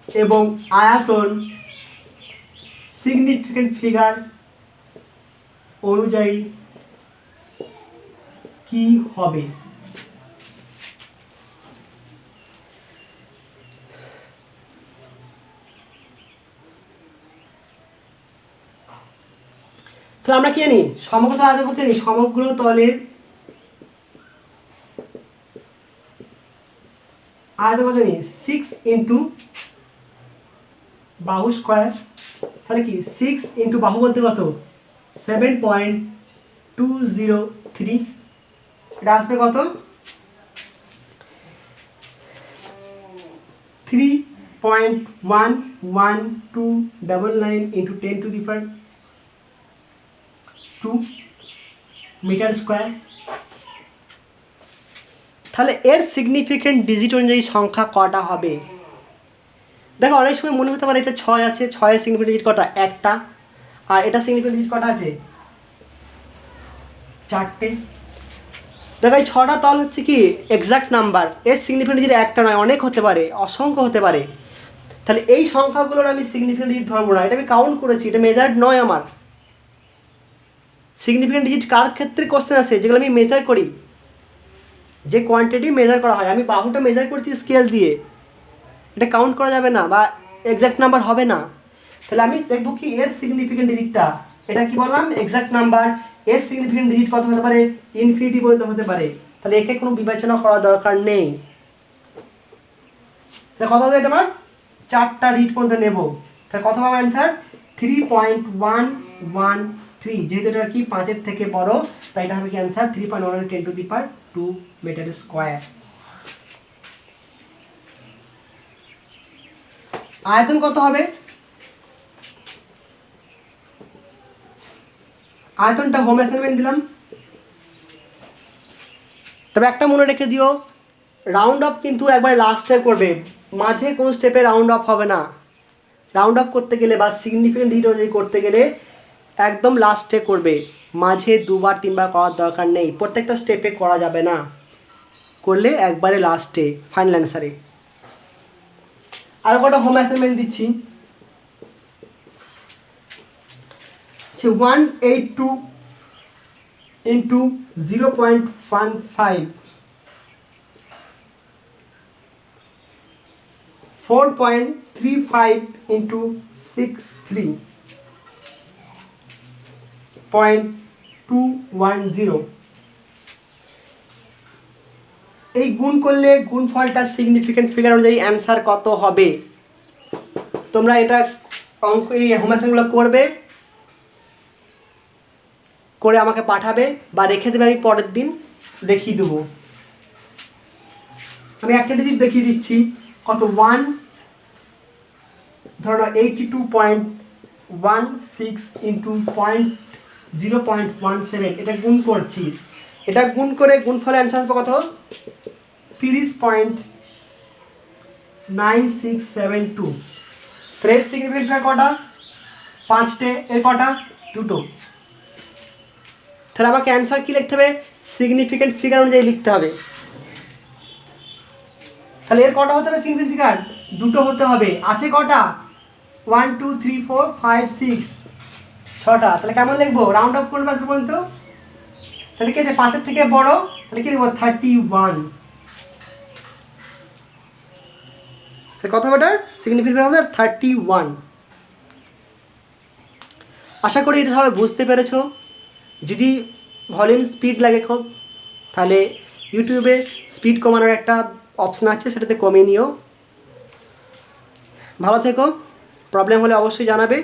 এবং আয়তন সিগনিফিকেন্ট ফিগার অনুযায়ী কি হবে। তো আমরা কি জানি, সমগ্র তল আয়তন বলতে জানি সমগ্র তলের আয়তন বলতে জানি 6 ইন্টু বাহু স্কোয়ার। তাহলে কি 6 ইন্টু বাহু বলতে কত 7.203, এটা আসবে কত 3.11299 ইন্টু 10⁻² মিটার স্কোয়ার। তাহলে এর সিগনিফিকেন্ট ডিজিট অনুযায়ী সংখ্যা কটা হবে, দেখো অনেক সময় মনে হতে পারে এটা 6 আছে, 6-এর সিগনিফিকেন্ট ডিজিট কটা, একটা, আর এটা সিগনিফিকেন্ট ডিজিট কটা আছে, 4টে। দেখো এই 6টা তল হচ্ছে কি এক্সাক্ট নাম্বার, এর সিগনিফিকেন্ট ডিজিট একটা নয়, অনেক হতে পারে, অসংখ্য হতে পারে। তাহলে এই সংখ্যাগুলোর আমি সিগনিফিকেন্ট ডিজিট ধরবো না, এটা আমি কাউন্ট করেছি, এটা মেজার্ড নয় আমার। সিগনিফিকেন্ট ডিজিট কার ক্ষেত্রে কোশ্চেন আসে, যেগুলো আমি মেজার করি, যে কোয়ান্টিটি মেজার করা হয়, আমি বাহুটা মেজার করছি স্কেল দিয়ে, এটা কাউন্ট করা যাবে না বা এক্সাক্ট নাম্বার হবে না। তাহলে আমি দেখবো কি এর সিগনিফিকেন্ট ডিজিটটা, এটা কি বললাম এক্সাক্ট নাম্বার, এর সিগনিফিকেন্ট ডিজিট কত হতে পারে, ইনফিনিটি পর্যন্ত হতে পারে। তাহলে একে কোনো বিবেচনা করা দরকার নেই। তাহলে কত হবে, এটা আমার 4টা ডিজিট পর্যন্ত নেব। তাহলে কত পাবো অ্যান্সার 3.113, যেহেতু এটা কি 5-এর থেকে বড়, তাই এটা হবে কি অ্যান্সার 3.110⁻² মিটার স্কোয়ার। আয়তন কত হবে, আয়তনটা হোম অ্যাসাইনমেন্ট দিলাম। তবে একটা মনে রেখে দিও, রাউন্ড অফ কিন্তু একবার লাস্টে করবে, মাঝে কোনো স্টেপে রাউন্ড অফ হবে না। রাউন্ড অফ করতে গেলে বা সিগনিফিকেন্ট ডিজিট অনুযায়ী করতে গেলে একদম লাস্টে করবে, মাঝে 2বার 3বার করার দরকার নেই, প্রত্যেকটা স্টেপে করা যাবে না, করলে একবারে লাস্টে ফাইনাল অ্যান্সারে। আর কটা হোম অ্যাসাইনমেন্ট দিচ্ছি। 182 into 0.15, 4.35 into 63.210। এই গুণ করলে গুণফলটা সিগনিফিকেন্ট ফিগার অনুযায়ী অ্যান্সার কত হবে। তোমরা এটা অঙ্ক এই হোম অ্যাসাইনমেন্টগুলো করবে, করে আমাকে পাঠাবে বা রেখে দেবে, আমি পরের দিন দেখিয়ে দেবো। আমি একটা ডিজিট দেখিয়ে দিচ্ছি, কত 1 ধরো 82.16 ইন্টু 0.17, এটা গুণ করছি, এটা গুণ করে গুণফলের অ্যান্সার আসবে কত 30.9672। ফ্রেশ সিগনিফিকেন্ট কটা 5টে, এর কটা 2টো। তাহলে আমাকে অ্যান্সার কী লিখতে হবে, সিগনিফিকেন্ট ফিগার অনুযায়ী লিখতে হবে। তাহলে এর কটা হতে হবে সিগনিফিকেন্ট ফিগার, 2টো হতে হবে। আছে কটা 1 2 3 4 5 6, 6টা। তাহলে কেমন লিখবো, রাউন্ড অফ করবো আসবে পর্যন্ত। তাহলে কি আছে 5-এর থেকে বড়, তাহলে কি লিখবো 31। কত হবে সিগনিফিকেন্ট হবে 31। আশা করি এটা সবাই বুঝতে পেরেছো। যদি ভলিউম স্পিড লাগে খুব, তাহলে ইউটিউবে স্পিড কমানোর একটা অপশান আছে, সেটাতে কমিয়ে নিও। ভালো থেকো, প্রবলেম হলে অবশ্যই জানাবে।